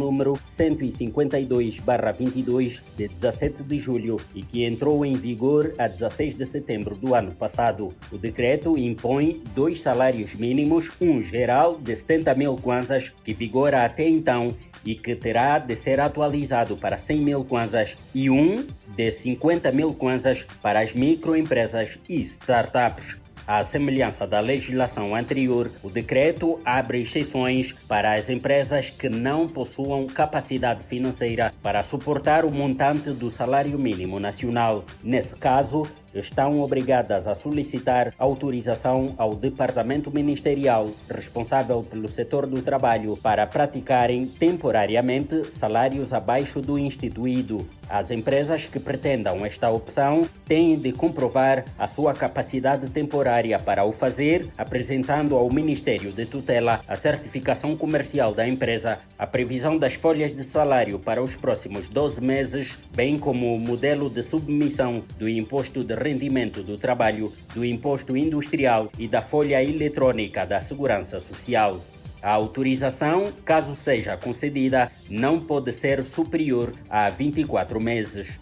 número 152/22 de 17 de julho e que entrou em vigor a 16 de setembro do ano passado. O decreto impõe 2 salários mínimos, um geral de 70 mil kwanzas, que vigora até então e que terá de ser atualizado para 100 mil kwanzas, e um de 50 mil kwanzas para as microempresas e startups. À semelhança da legislação anterior, o decreto abre exceções para as empresas que não possuam capacidade financeira para suportar o montante do salário mínimo nacional. Nesse caso, estão obrigadas a solicitar autorização ao Departamento Ministerial responsável pelo setor do trabalho para praticarem temporariamente salários abaixo do instituído. As empresas que pretendam esta opção têm de comprovar a sua capacidade temporária para o fazer, apresentando ao Ministério de Tutela a certificação comercial da empresa, a previsão das folhas de salário para os próximos 12 meses, bem como o modelo de submissão do imposto de rendimento do trabalho, do imposto industrial e da folha eletrônica da Segurança Social. A autorização, caso seja concedida, não pode ser superior a 24 meses.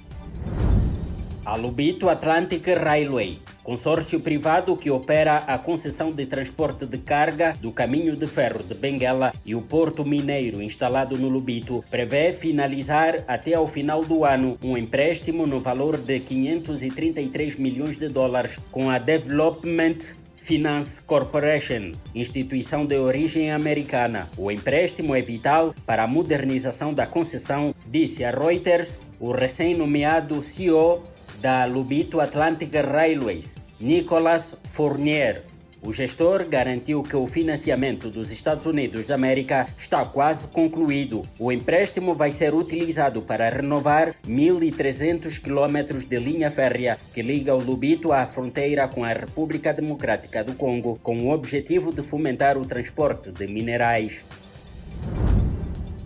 A Lobito Atlantic Railway, consórcio privado que opera a concessão de transporte de carga do caminho de ferro de Benguela e o porto mineiro instalado no Lobito, prevê finalizar até ao final do ano um empréstimo no valor de 533 milhões de dólares com a Development Finance Corporation, instituição de origem americana. O empréstimo é vital para a modernização da concessão, disse a Reuters o recém-nomeado CEO da Lobito Atlantic Railways, Nicolas Fournier. O gestor garantiu que o financiamento dos Estados Unidos da América está quase concluído. O empréstimo vai ser utilizado para renovar 1.300 quilômetros de linha férrea que liga o Lobito à fronteira com a República Democrática do Congo, com o objetivo de fomentar o transporte de minerais.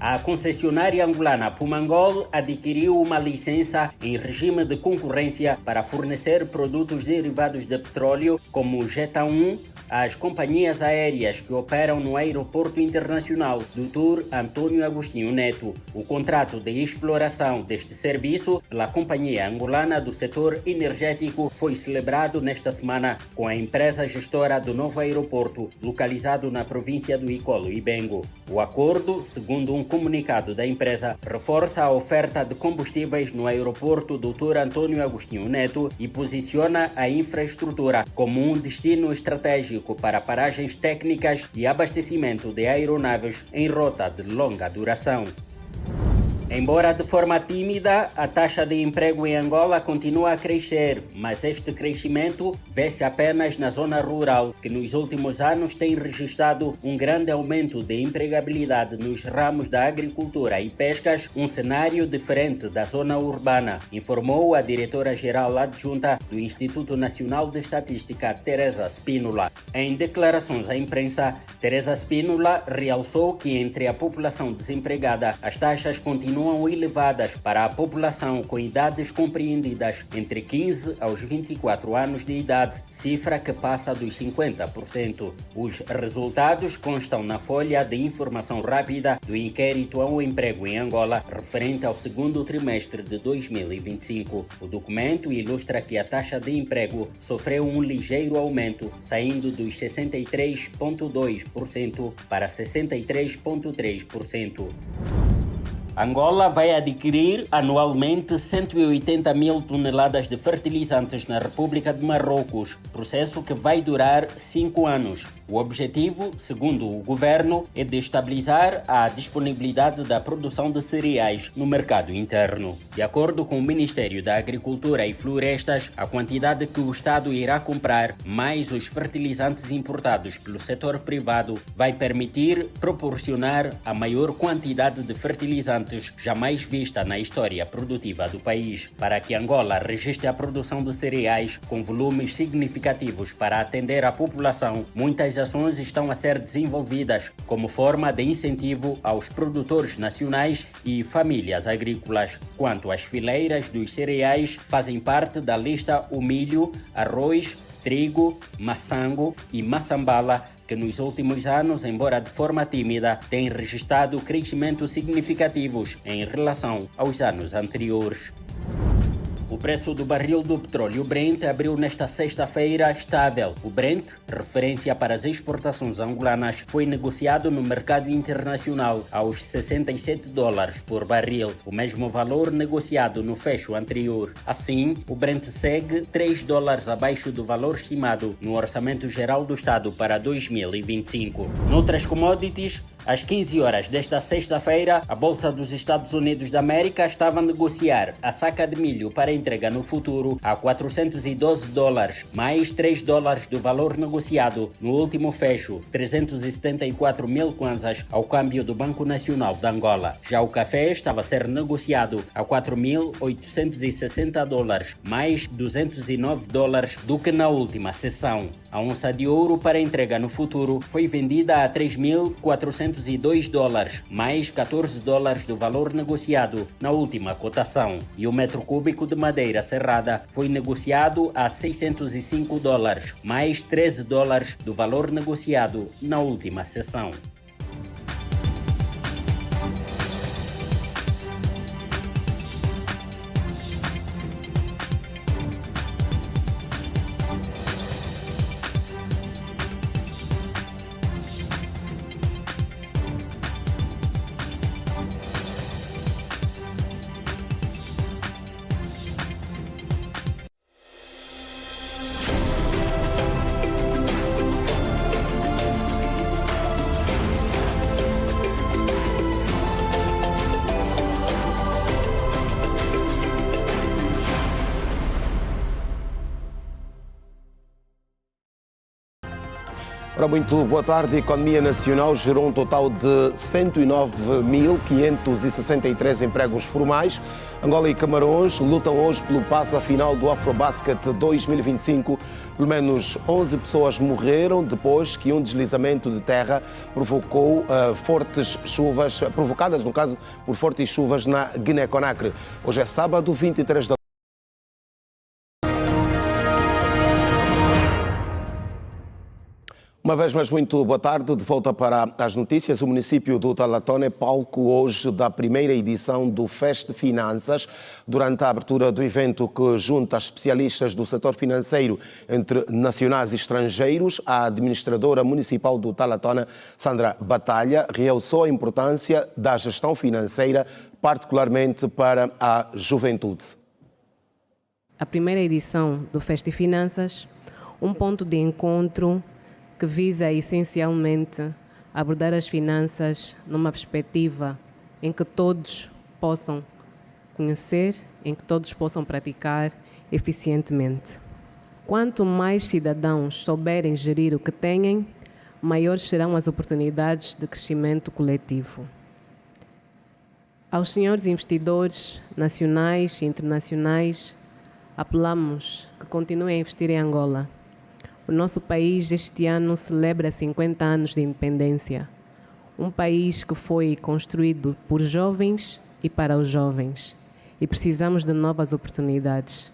A concessionária angolana Pumangol adquiriu uma licença em regime de concorrência para fornecer produtos derivados de petróleo, como Jeta 1, às companhias aéreas que operam no Aeroporto Internacional Dr. Antônio Agostinho Neto. O contrato de exploração deste serviço pela Companhia Angolana do Setor Energético foi celebrado nesta semana com a empresa gestora do novo aeroporto, localizado na província do Icolo e Bengo. O acordo, segundo um comunicado da empresa, reforça a oferta de combustíveis no aeroporto Dr. Antônio Agostinho Neto e posiciona a infraestrutura como um destino estratégico para paragens técnicas e abastecimento de aeronaves em rota de longa duração. Embora de forma tímida, a taxa de emprego em Angola continua a crescer, mas este crescimento vê-se apenas na zona rural, que nos últimos anos tem registrado um grande aumento de empregabilidade nos ramos da agricultura e pescas, um cenário diferente da zona urbana, informou a diretora-geral adjunta do Instituto Nacional de Estatística, Teresa Spínola. Em declarações à imprensa, Teresa Spínola realçou que entre a população desempregada, as taxas continuam elevadas para a população com idades compreendidas entre 15 aos 24 anos de idade, cifra que passa dos 50%. Os resultados constam na folha de informação rápida do inquérito ao emprego em Angola, referente ao segundo trimestre de 2025. O documento ilustra que a taxa de emprego sofreu um ligeiro aumento, saindo dos 63,2% para 63,3%. Angola vai adquirir anualmente 180 mil toneladas de fertilizantes na República de Marrocos, processo que vai durar 5 anos. O objetivo, segundo o governo, é de estabilizar a disponibilidade da produção de cereais no mercado interno. De acordo com o Ministério da Agricultura e Florestas, a quantidade que o Estado irá comprar, mais os fertilizantes importados pelo setor privado, vai permitir proporcionar a maior quantidade de fertilizantes jamais vista na história produtiva do país, para que Angola registre a produção de cereais com volumes significativos para atender a população. Muitas ações estão a ser desenvolvidas como forma de incentivo aos produtores nacionais e famílias agrícolas. Quanto às fileiras dos cereais, fazem parte da lista o milho, arroz, trigo, maçango e maçambala, que nos últimos anos, embora de forma tímida, têm registrado crescimentos significativos em relação aos anos anteriores. O preço do barril do petróleo Brent abriu nesta sexta-feira estável. O Brent, referência para as exportações angolanas, foi negociado no mercado internacional aos $67 por barril, o mesmo valor negociado no fecho anterior. Assim, o Brent segue $3 abaixo do valor estimado no Orçamento Geral do Estado para 2025. Noutras commodities, às 15 horas desta sexta-feira, a Bolsa dos Estados Unidos da América estava a negociar a saca de milho para entrega no futuro a $412, mais $3 do valor negociado no último fecho, 374 mil kwanzas ao câmbio do Banco Nacional de Angola. Já o café estava a ser negociado a $4.860, mais $209 do que na última sessão. A onça de ouro para entrega no futuro foi vendida a $3.402, mais $14 do valor negociado na última cotação. E o metro cúbico de madeira serrada foi negociado a $605, mais $13 do valor negociado na última sessão. Ora, muito boa tarde. A economia nacional gerou um total de 109.563 empregos formais. Angola e Camarões lutam hoje pelo passe à final do Afrobasket 2025. Pelo menos 11 pessoas morreram depois que um deslizamento de terra provocou fortes chuvas, provocadas, no caso, por fortes chuvas na Guiné-Conakry. Hoje é sábado, 23 de Uma vez mais, muito boa tarde. De volta para as notícias. O município do Talatona é palco hoje da primeira edição do Fest Finanças. Durante a abertura do evento que junta especialistas do setor financeiro entre nacionais e estrangeiros, a administradora municipal do Talatona, Sandra Batalha, realçou a importância da gestão financeira, particularmente para a juventude. A primeira edição do Fest Finanças, um ponto de encontro que visa essencialmente abordar as finanças numa perspectiva em que todos possam conhecer, em que todos possam praticar eficientemente. Quanto mais cidadãos souberem gerir o que têm, maiores serão as oportunidades de crescimento coletivo. Aos senhores investidores nacionais e internacionais, apelamos que continuem a investir em Angola. O nosso país este ano celebra 50 anos de independência. Um país que foi construído por jovens e para os jovens. E precisamos de novas oportunidades.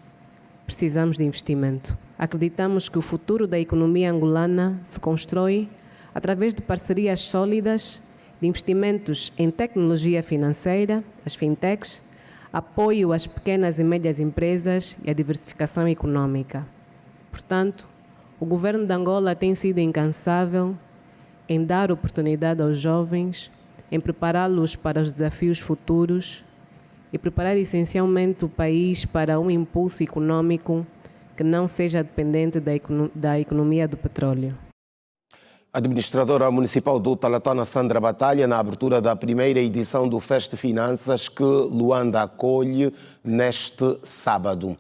Precisamos de investimento. Acreditamos que o futuro da economia angolana se constrói através de parcerias sólidas, de investimentos em tecnologia financeira, as fintechs, apoio às pequenas e médias empresas e a diversificação econômica. Portanto, o governo de Angola tem sido incansável em dar oportunidade aos jovens, em prepará-los para os desafios futuros e preparar essencialmente o país para um impulso econômico que não seja dependente da economia do petróleo. A administradora municipal do Talatona, Sandra Batalha, na abertura da primeira edição do Fest Finanças que Luanda acolhe neste sábado.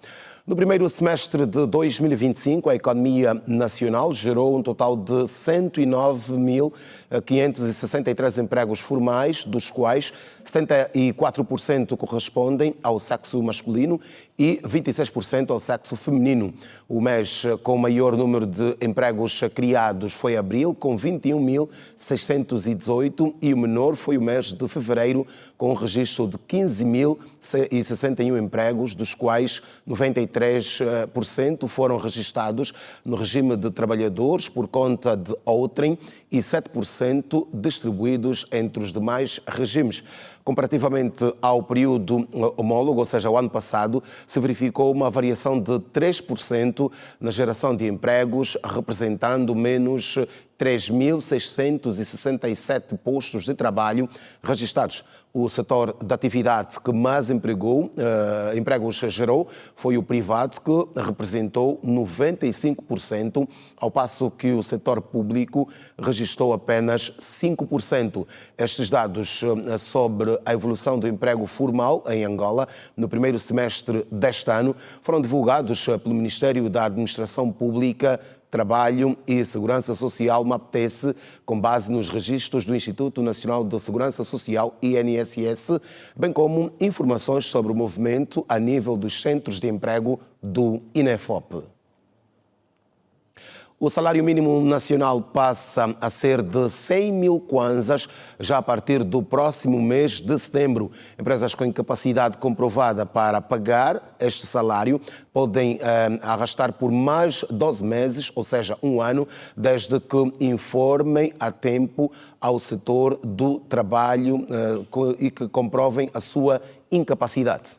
No primeiro semestre de 2025, a economia nacional gerou um total de 109.563 empregos formais, dos quais 74% correspondem ao sexo masculino e 26% ao sexo feminino. O mês com o maior número de empregos criados foi abril, com 21.618, e o menor foi o mês de fevereiro, com o registro de 15.061 empregos, dos quais 93% foram registrados no regime de trabalhadores por conta de outrem e 7% distribuídos entre os demais regimes. Comparativamente ao período homólogo, ou seja, ao ano passado, se verificou uma variação de 3% na geração de empregos, representando menos 3.667 postos de trabalho registrados. O setor da atividade que mais empregos gerou foi o privado, que representou 95%, ao passo que o setor público registrou apenas 5%. Estes dados sobre a evolução do emprego formal em Angola no primeiro semestre deste ano foram divulgados pelo Ministério da Administração Pública, Trabalho e Segurança Social, MAPTES, com base nos registros do Instituto Nacional de Segurança Social, INSS, bem como informações sobre o movimento a nível dos centros de emprego do INEFOP. O salário mínimo nacional passa a ser de 100 mil kwanzas já a partir do próximo mês de setembro. Empresas com incapacidade comprovada para pagar este salário podem arrastar por mais 12 meses, ou seja, um ano, desde que informem a tempo ao setor do trabalho e que comprovem a sua incapacidade.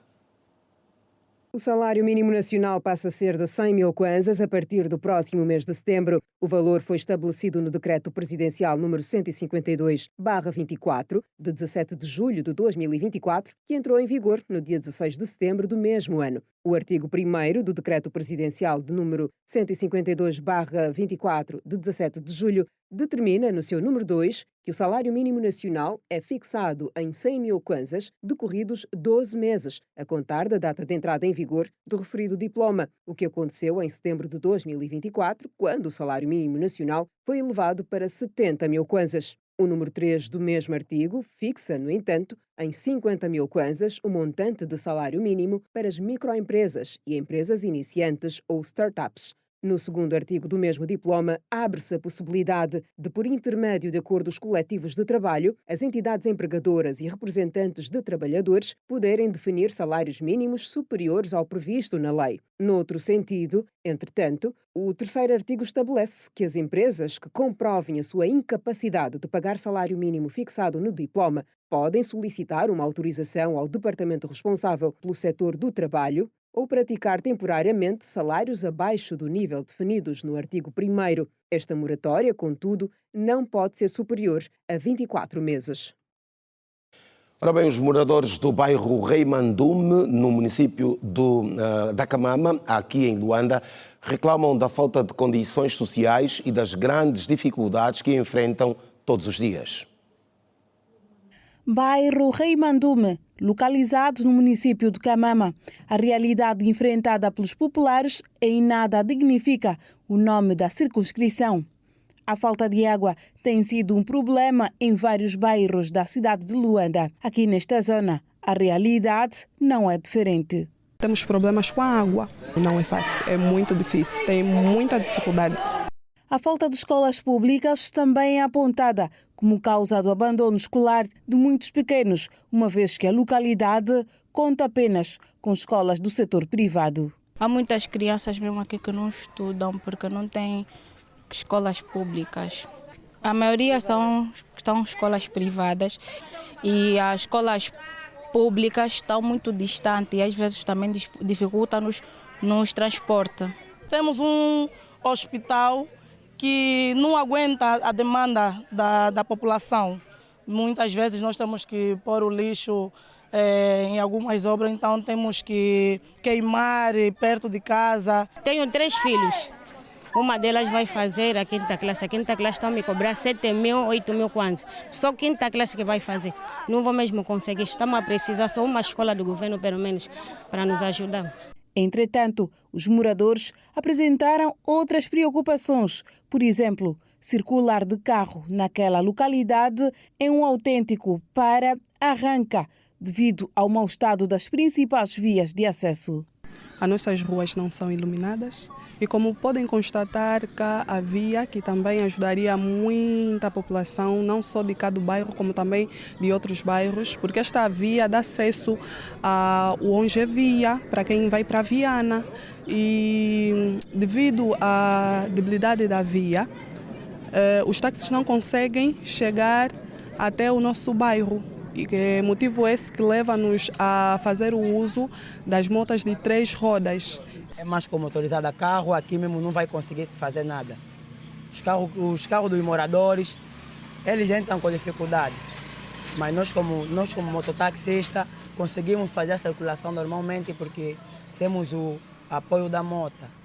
O salário mínimo nacional passa a ser de 100 mil kwanzas a partir do próximo mês de setembro. O valor foi estabelecido no Decreto Presidencial número 152/24, de 17 de julho de 2024, que entrou em vigor no dia 16 de setembro do mesmo ano. O artigo 1º do Decreto Presidencial de número 152/24, de 17 de julho, determina, no seu número 2, que o salário mínimo nacional é fixado em 100 mil kwanzas decorridos 12 meses, a contar da data de entrada em vigor do referido diploma, o que aconteceu em setembro de 2024, quando o salário mínimo nacional foi elevado para 70 mil kwanzas. O número 3 do mesmo artigo fixa, no entanto, em 50 mil kwanzas o montante de salário mínimo para as microempresas e empresas iniciantes ou startups. No segundo artigo do mesmo diploma, abre-se a possibilidade de, por intermédio de acordos coletivos de trabalho, as entidades empregadoras e representantes de trabalhadores poderem definir salários mínimos superiores ao previsto na lei. Noutro sentido, entretanto, o terceiro artigo estabelece que as empresas que comprovem a sua incapacidade de pagar salário mínimo fixado no diploma podem solicitar uma autorização ao departamento responsável pelo setor do trabalho ou praticar temporariamente salários abaixo do nível definidos no artigo 1º. Esta moratória, contudo, não pode ser superior a 24 meses. Ora bem, os moradores do bairro Rei Mandume, no município da Camama, aqui em Luanda, reclamam da falta de condições sociais e das grandes dificuldades que enfrentam todos os dias. Bairro Rei Mandume, localizado no município de Camama. A realidade enfrentada pelos populares em nada dignifica o nome da circunscrição. A falta de água tem sido um problema em vários bairros da cidade de Luanda. Aqui nesta zona, a realidade não é diferente. Temos problemas com a água. Não é fácil, é muito difícil, tem muita dificuldade. A falta de escolas públicas também é apontada como causa do abandono escolar de muitos pequenos, uma vez que a localidade conta apenas com escolas do setor privado. Há muitas crianças mesmo aqui que não estudam porque não têm escolas públicas. A maioria estão escolas privadas e as escolas públicas estão muito distantes e às vezes também dificultam-nos nos transportes. Temos um hospital que não aguenta a demanda da população. Muitas vezes nós temos que pôr o lixo em algumas obras, então temos que queimar perto de casa. Tenho 3 filhos. Uma delas vai fazer a 5ª classe. A 5ª classe está a me cobrar 7 mil, 8 mil kwanzas. Só a 5ª classe que vai fazer. Não vou mesmo conseguir. Estamos a precisar só uma escola do governo, pelo menos, para nos ajudar. Entretanto, os moradores apresentaram outras preocupações. Por exemplo, circular de carro naquela localidade é um autêntico para-arranca devido ao mau estado das principais vias de acesso. as nossas ruas não são iluminadas e como podem constatar cá a via que também ajudaria muita população, não só de cá do bairro como também de outros bairros, porque esta via dá acesso a onde é via para quem vai para Viana e devido à debilidade da via, os táxis não conseguem chegar até o nosso bairro. E motivo esse que leva-nos a fazer o uso das motas de 3 rodas. É mais com motorizada carro, aqui mesmo não vai conseguir fazer nada. Os carros dos moradores, eles entram com dificuldade. Mas nós como mototaxista, conseguimos fazer a circulação normalmente porque temos o apoio da moto.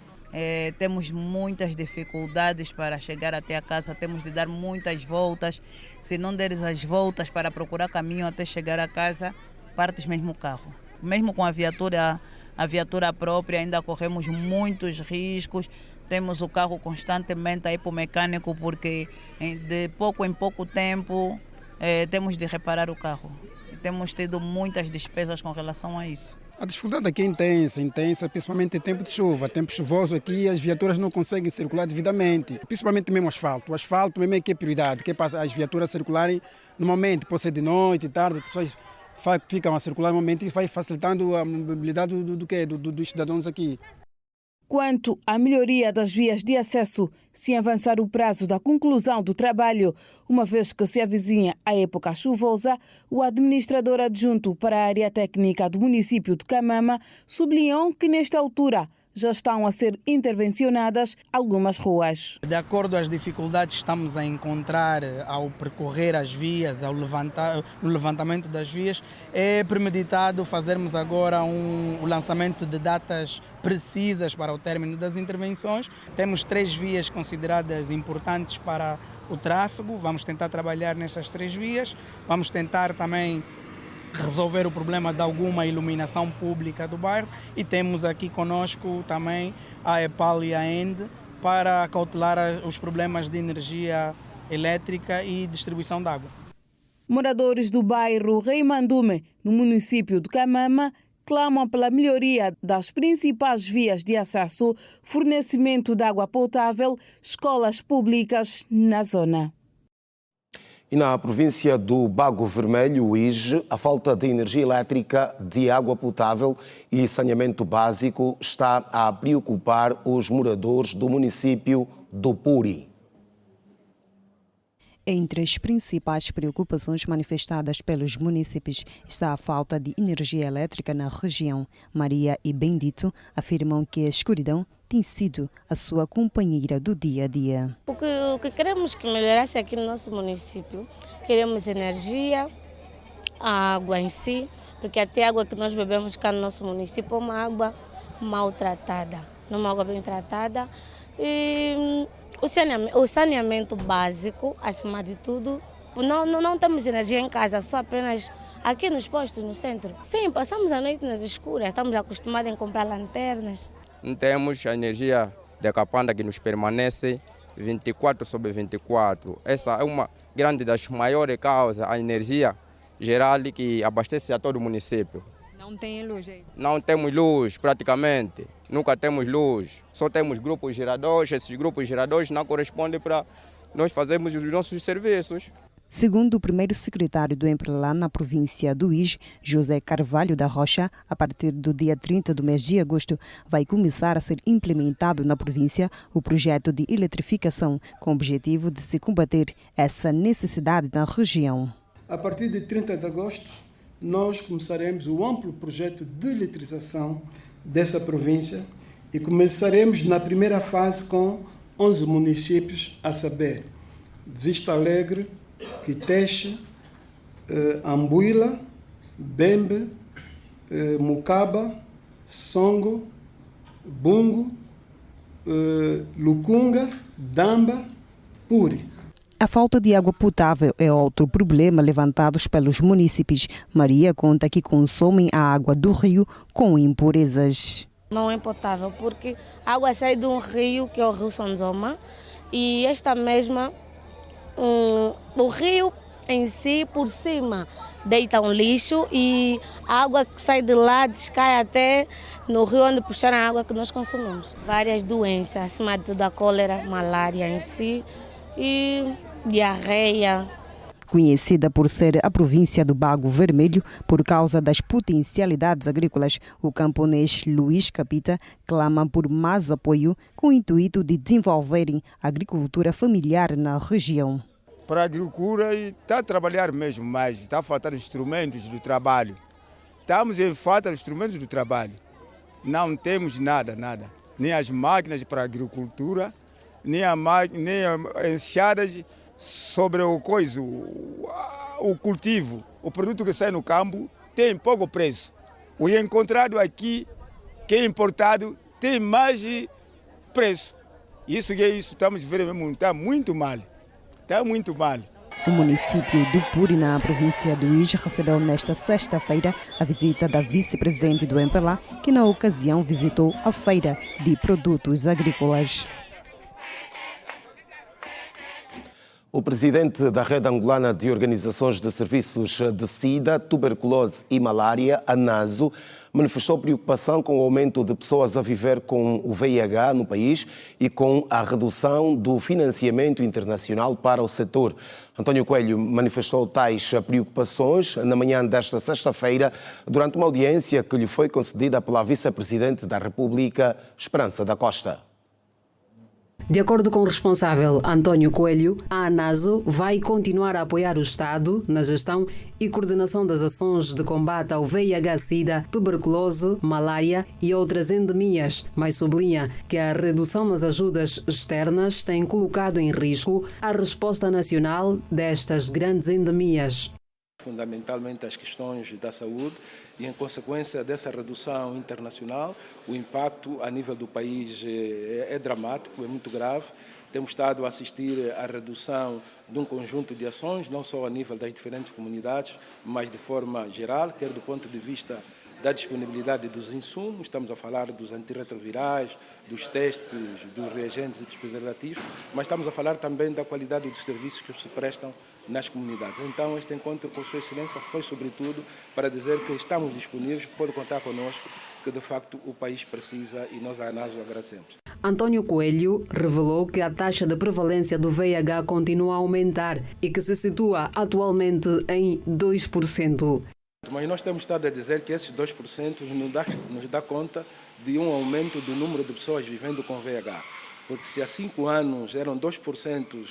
Temos muitas dificuldades para chegar até a casa, temos de dar muitas voltas. Se não deres as voltas para procurar caminho até chegar a casa, partes mesmo o carro. Mesmo com a viatura própria, ainda corremos muitos riscos. Temos o carro constantemente aí para o mecânico, porque de pouco em pouco tempo temos de reparar o carro. Temos tido muitas despesas com relação a isso. A dificuldade aqui é intensa, principalmente em tempo de chuva. Tempo chuvoso aqui, as viaturas não conseguem circular devidamente, principalmente mesmo o asfalto. O asfalto mesmo é que é prioridade, que é para as viaturas circularem normalmente, pode ser de noite, tarde, as pessoas ficam a circular normalmente e vai facilitando a mobilidade dos cidadãos aqui. Quanto à melhoria das vias de acesso, se avançar o prazo da conclusão do trabalho, uma vez que se avizinha a época chuvosa, o administrador adjunto para a área técnica do município de Camama sublinhou que nesta altura já estão a ser intervencionadas algumas ruas. De acordo às dificuldades que estamos a encontrar ao percorrer as vias, no levantamento das vias, é premeditado fazermos agora o lançamento de datas precisas para o término das intervenções. Temos 3 vias consideradas importantes para o tráfego, vamos tentar trabalhar nessas 3 vias, vamos tentar também resolver o problema de alguma iluminação pública do bairro e temos aqui conosco também a EPAL e a ENDE para cautelar os problemas de energia elétrica e distribuição de água. Moradores do bairro Reimandume, no município de Camama, clamam pela melhoria das principais vias de acesso, fornecimento de água potável, escolas públicas na zona. E na província do Bago Vermelho, Uíge, a falta de energia elétrica, de água potável e saneamento básico está a preocupar os moradores do município do Puri. Entre as principais preocupações manifestadas pelos munícipes está a falta de energia elétrica na região. Maria e Bendito afirmam que a escuridão tem sido a sua companheira do dia a dia. O que queremos que melhorasse aqui no nosso município, queremos energia, a água em si, porque até a água que nós bebemos cá no nosso município é uma água maltratada, não é uma água bem tratada. E o saneamento básico, acima de tudo, não temos energia em casa, só apenas aqui nos postos, no centro. Sim, passamos a noite nas escuras, estamos acostumados a comprar lanternas. Não temos a energia de Capanda que nos permanece 24/24. Essa é uma grande das maiores causas, a energia geral que abastece a todo o município. Não tem luz, é isso? Não temos luz, praticamente. Nunca temos luz. Só temos grupos geradores. Esses grupos geradores não correspondem para nós fazermos os nossos serviços. Segundo o primeiro secretário do Emprelá na província do Uíge, José Carvalho da Rocha, a partir do dia 30 do mês de agosto, vai começar a ser implementado na província o projeto de eletrificação, com o objetivo de se combater essa necessidade na região. A partir de 30 de agosto, nós começaremos o amplo projeto de eletrização dessa província e começaremos na primeira fase com 11 municípios, a saber, Vista Alegre, Quiteche, Ambuila, Bembe, Mucaba, Songo, Bungo, Lucunga, Damba, Puri. A falta de água potável é outro problema levantado pelos munícipes. Maria conta que consomem a água do rio com impurezas. Não é potável porque a água sai de um rio, que é o Rio São Zoma, e esta mesma, o rio em si, por cima, deitam lixo e a água que sai de lá descai até no rio onde puxaram a água que nós consumimos. Várias doenças, acima de tudo a cólera, malária em si e diarreia. Conhecida por ser a província do Bago Vermelho por causa das potencialidades agrícolas, o camponês Luís Capita clama por mais apoio com o intuito de desenvolverem a agricultura familiar na região. Para a agricultura está a trabalhar mesmo mais, está a faltar instrumentos do trabalho. Estamos em falta de instrumentos do trabalho. Não temos nada. Nem as máquinas para a agricultura, nem enxadas sobre o cultivo. O produto que sai no campo tem pouco preço. O encontrado aqui, que é importado, tem mais preço. Isso estamos vendo mesmo, está muito mal. Está muito mal. O município do Puri, na província do Ije, recebeu nesta sexta-feira a visita da vice-presidente do MPLA, que na ocasião visitou a feira de produtos agrícolas. O presidente da Rede Angolana de Organizações de Serviços de SIDA, Tuberculose e Malária, ANASO, manifestou preocupação com o aumento de pessoas a viver com o VIH no país e com a redução do financiamento internacional para o setor. António Coelho manifestou tais preocupações na manhã desta sexta-feira durante uma audiência que lhe foi concedida pela vice-presidente da República, Esperança da Costa. De acordo com o responsável António Coelho, a ANASO vai continuar a apoiar o Estado na gestão e coordenação das ações de combate ao VIH-Sida, tuberculose, malária e outras endemias, mas sublinha que a redução nas ajudas externas tem colocado em risco a resposta nacional destas grandes endemias. Fundamentalmente as questões da saúde e, em consequência dessa redução internacional, o impacto a nível do país é dramático, é muito grave. Temos estado a assistir à redução de um conjunto de ações, não só a nível das diferentes comunidades, mas de forma geral, quer do ponto de vista da disponibilidade dos insumos, estamos a falar dos antirretrovirais, dos testes, dos reagentes e dos preservativos, mas estamos a falar também da qualidade dos serviços que se prestam nas comunidades. Então, este encontro com Sua Excelência foi, sobretudo, para dizer que estamos disponíveis, pode contar connosco, que de facto o país precisa e nós, a ANASO, agradecemos. António Coelho revelou que a taxa de prevalência do VIH continua a aumentar e que se situa atualmente em 2%. Mas nós temos estado a dizer que esses 2% nos dá conta de um aumento do número de pessoas vivendo com VIH. Porque se há 5 anos eram 2%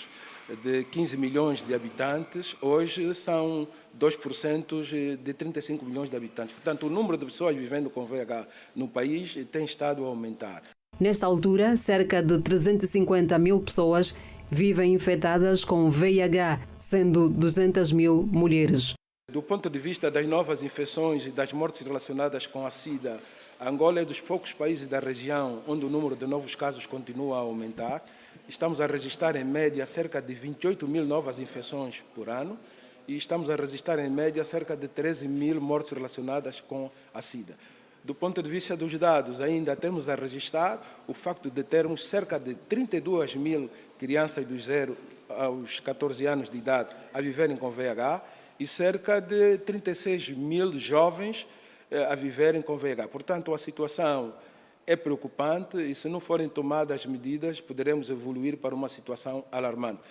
de 15 milhões de habitantes, hoje são 2% de 35 milhões de habitantes. Portanto, o número de pessoas vivendo com VIH no país tem estado a aumentar. Nesta altura, cerca de 350 mil pessoas vivem infectadas com VIH, sendo 200 mil mulheres. Do ponto de vista das novas infecções e das mortes relacionadas com a SIDA, Angola é dos poucos países da região onde o número de novos casos continua a aumentar. Estamos a registrar, em média, cerca de 28 mil novas infecções por ano e estamos a registrar, em média, cerca de 13 mil mortes relacionadas com a SIDA. Do ponto de vista dos dados, ainda temos a registrar o facto de termos cerca de 32 mil crianças dos 0 aos 14 anos de idade a viverem com VIH e cerca de 36 mil jovens a viverem com VIH. Portanto, a situação é preocupante e, se não forem tomadas medidas, poderemos evoluir para uma situação alarmante.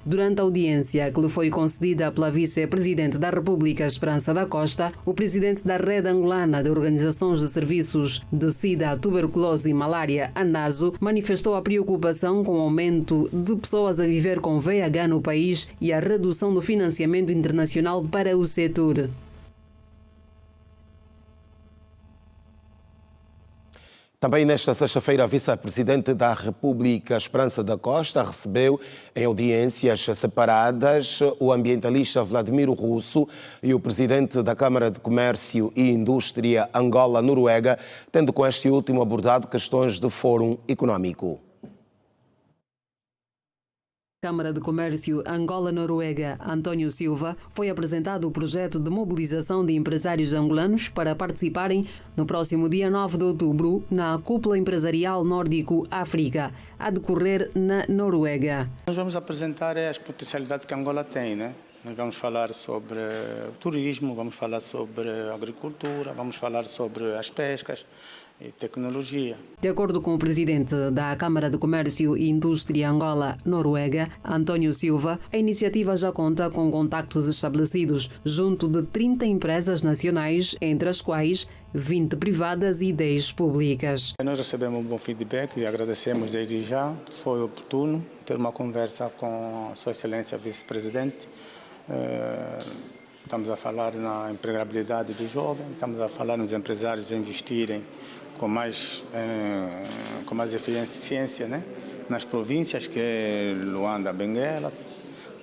Durante a audiência que lhe foi concedida pela vice-presidente da República, Esperança da Costa, o presidente da Rede Angolana de Organizações de Serviços de SIDA, Tuberculose e Malária, ANASO, manifestou a preocupação com o aumento de pessoas a viver com VIH no país e a redução do financiamento internacional para o setor. Também nesta sexta-feira, a vice-presidente da República, Esperança da Costa, recebeu em audiências separadas o ambientalista Vladimiro Russo e o presidente da Câmara de Comércio e Indústria Angola-Noruega, tendo com este último abordado questões de fórum econômico. Câmara de Comércio Angola-Noruega, António Silva, foi apresentado o projeto de mobilização de empresários angolanos para participarem no próximo dia 9 de outubro na Cúpula Empresarial Nórdico-África, a decorrer na Noruega. Nós vamos apresentar as potencialidades que Angola tem, né? Nós vamos falar sobre turismo, vamos falar sobre agricultura, vamos falar sobre as pescas e tecnologia. De acordo com o presidente da Câmara de Comércio e Indústria Angola-Noruega, António Silva, a iniciativa já conta com contactos estabelecidos junto de 30 empresas nacionais, entre as quais 20 privadas e 10 públicas. Nós recebemos um bom feedback e agradecemos desde já. Foi oportuno ter uma conversa com a Sua Excelência Vice-Presidente. Estamos a falar na empregabilidade dos jovens, estamos a falar nos empresários investirem com mais eficiência, né? Nas províncias que é Luanda, Benguela.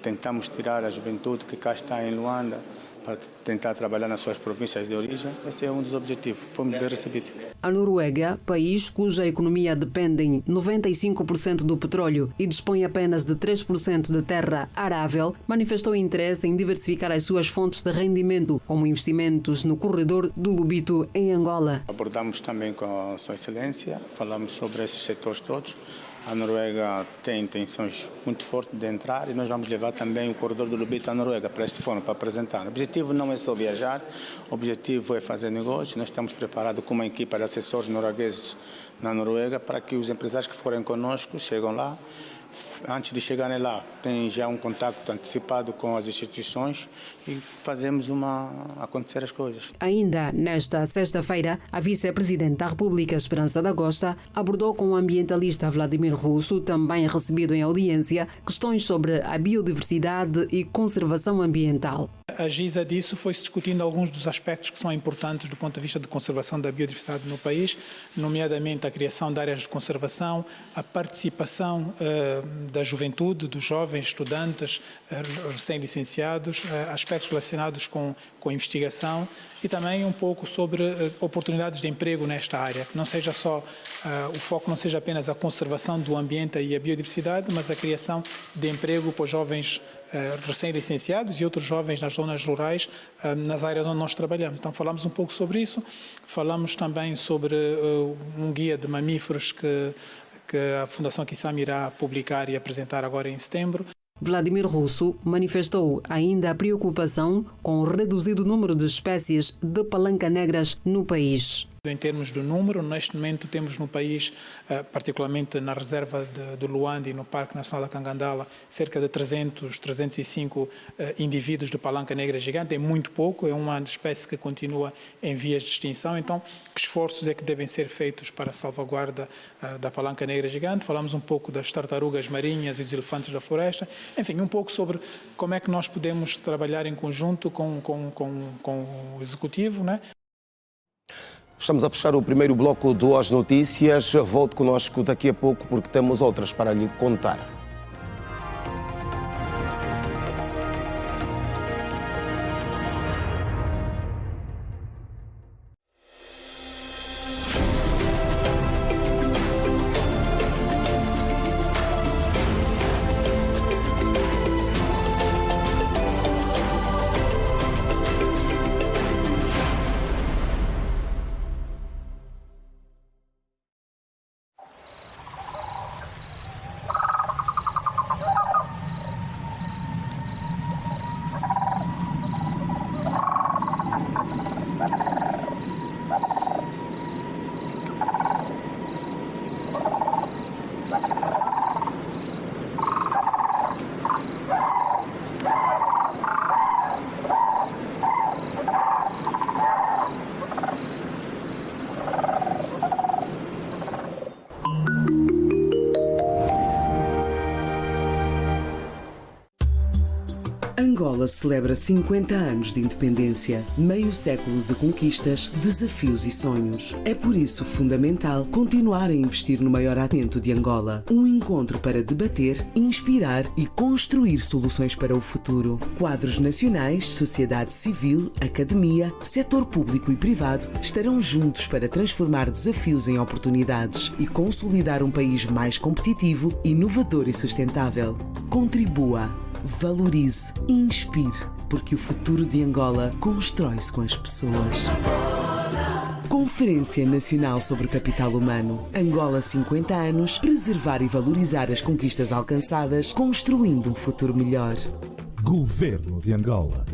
Tentamos tirar a juventude que cá está em Luanda para tentar trabalhar nas suas províncias de origem. Esse é um dos objetivos. Fomos bem recebidos. A Noruega, país cuja economia depende em 95% do petróleo e dispõe apenas de 3% de terra arável, manifestou interesse em diversificar as suas fontes de rendimento, como investimentos no corredor do Lubito, em Angola. Abordamos também com a Sua Excelência, falamos sobre esses setores todos. A Noruega tem intenções muito fortes de entrar e nós vamos levar também o corredor do Lubito à Noruega para esse fórum, para apresentar. O objetivo não é só viajar, o objetivo é fazer negócio. Nós estamos preparados com uma equipa de assessores noruegueses na Noruega para que os empresários que forem conosco chegam lá. Antes de chegarem lá, tem já um contato antecipado com as instituições e fazemos acontecer as coisas. Ainda nesta sexta-feira, a vice-presidente da República, Esperança da Costa, abordou com o ambientalista Vladimir Russo, também recebido em audiência, questões sobre a biodiversidade e conservação ambiental. A GISA disso foi-se discutindo alguns dos aspectos que são importantes do ponto de vista de conservação da biodiversidade no país, nomeadamente a criação de áreas de conservação, a participação da juventude, dos jovens estudantes recém-licenciados, aspectos relacionados com investigação e também um pouco sobre oportunidades de emprego nesta área, que não seja só o foco não seja apenas a conservação do ambiente e a biodiversidade, mas a criação de emprego para os jovens recém-licenciados e outros jovens nas zonas rurais, nas áreas onde nós trabalhamos. Então falamos um pouco sobre isso, falamos também sobre um guia de mamíferos que a Fundação Kissam irá publicar e apresentar agora em setembro. Vladimir Russo manifestou ainda a preocupação com o reduzido número de espécies de palanca-negras no país. Em termos do número, neste momento temos no país, particularmente na reserva de Luanda e no Parque Nacional da Cangandala, cerca de 305 indivíduos de palanca negra gigante. É muito pouco, é uma espécie que continua em vias de extinção. Então, que esforços é que devem ser feitos para a salvaguarda da palanca negra gigante? Falamos um pouco das tartarugas marinhas e dos elefantes da floresta. Enfim, um pouco sobre como é que nós podemos trabalhar em conjunto com o Executivo, né? Estamos a fechar o primeiro bloco do As Notícias. Volte conosco daqui a pouco porque temos outras para lhe contar. Angola celebra 50 anos de independência, meio século de conquistas, desafios e sonhos. É por isso fundamental continuar a investir no maior atento de Angola. Um encontro para debater, inspirar e construir soluções para o futuro. Quadros nacionais, sociedade civil, academia, setor público e privado estarão juntos para transformar desafios em oportunidades e consolidar um país mais competitivo, inovador e sustentável. Contribua. Valorize e inspire, porque o futuro de Angola constrói-se com as pessoas. Conferência Nacional sobre o Capital Humano. Angola 50 anos, preservar e valorizar as conquistas alcançadas, construindo um futuro melhor. Governo de Angola.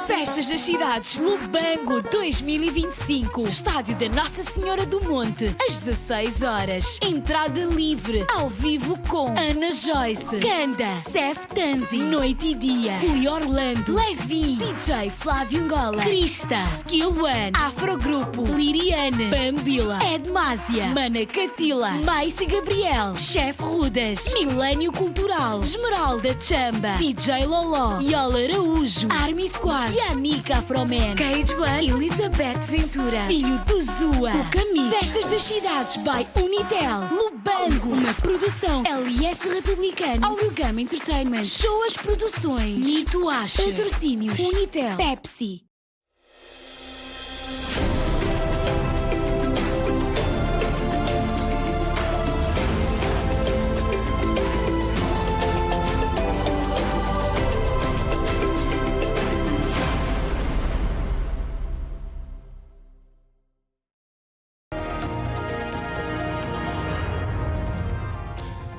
Festas das Cidades Lubango 2025. Estádio da Nossa Senhora do Monte, às 16 horas. Entrada livre, ao vivo com Ana Joyce, Kanda, Sef Tanzi, Noite e Dia, Rui Orlando, Levi, DJ Flávio Angola, Krista, Skill One, Afrogrupo, Liriane, Bambila, Edmásia, Mana Catila, Maice Gabriel, Chef Rudas, Milênio Cultural, Esmeralda Chamba, DJ Loló, Yola Araújo, Army Squad, Yanika Afroman, Cage One, Elizabeth Ventura, Filho do Zua, o Caminho. Festas das Cidades by Unitel, Lubango, uma produção LS Republicano, Aurogama Entertainment, Shows Produções, Nito Acha, Patrocínios, Unitel, Pepsi.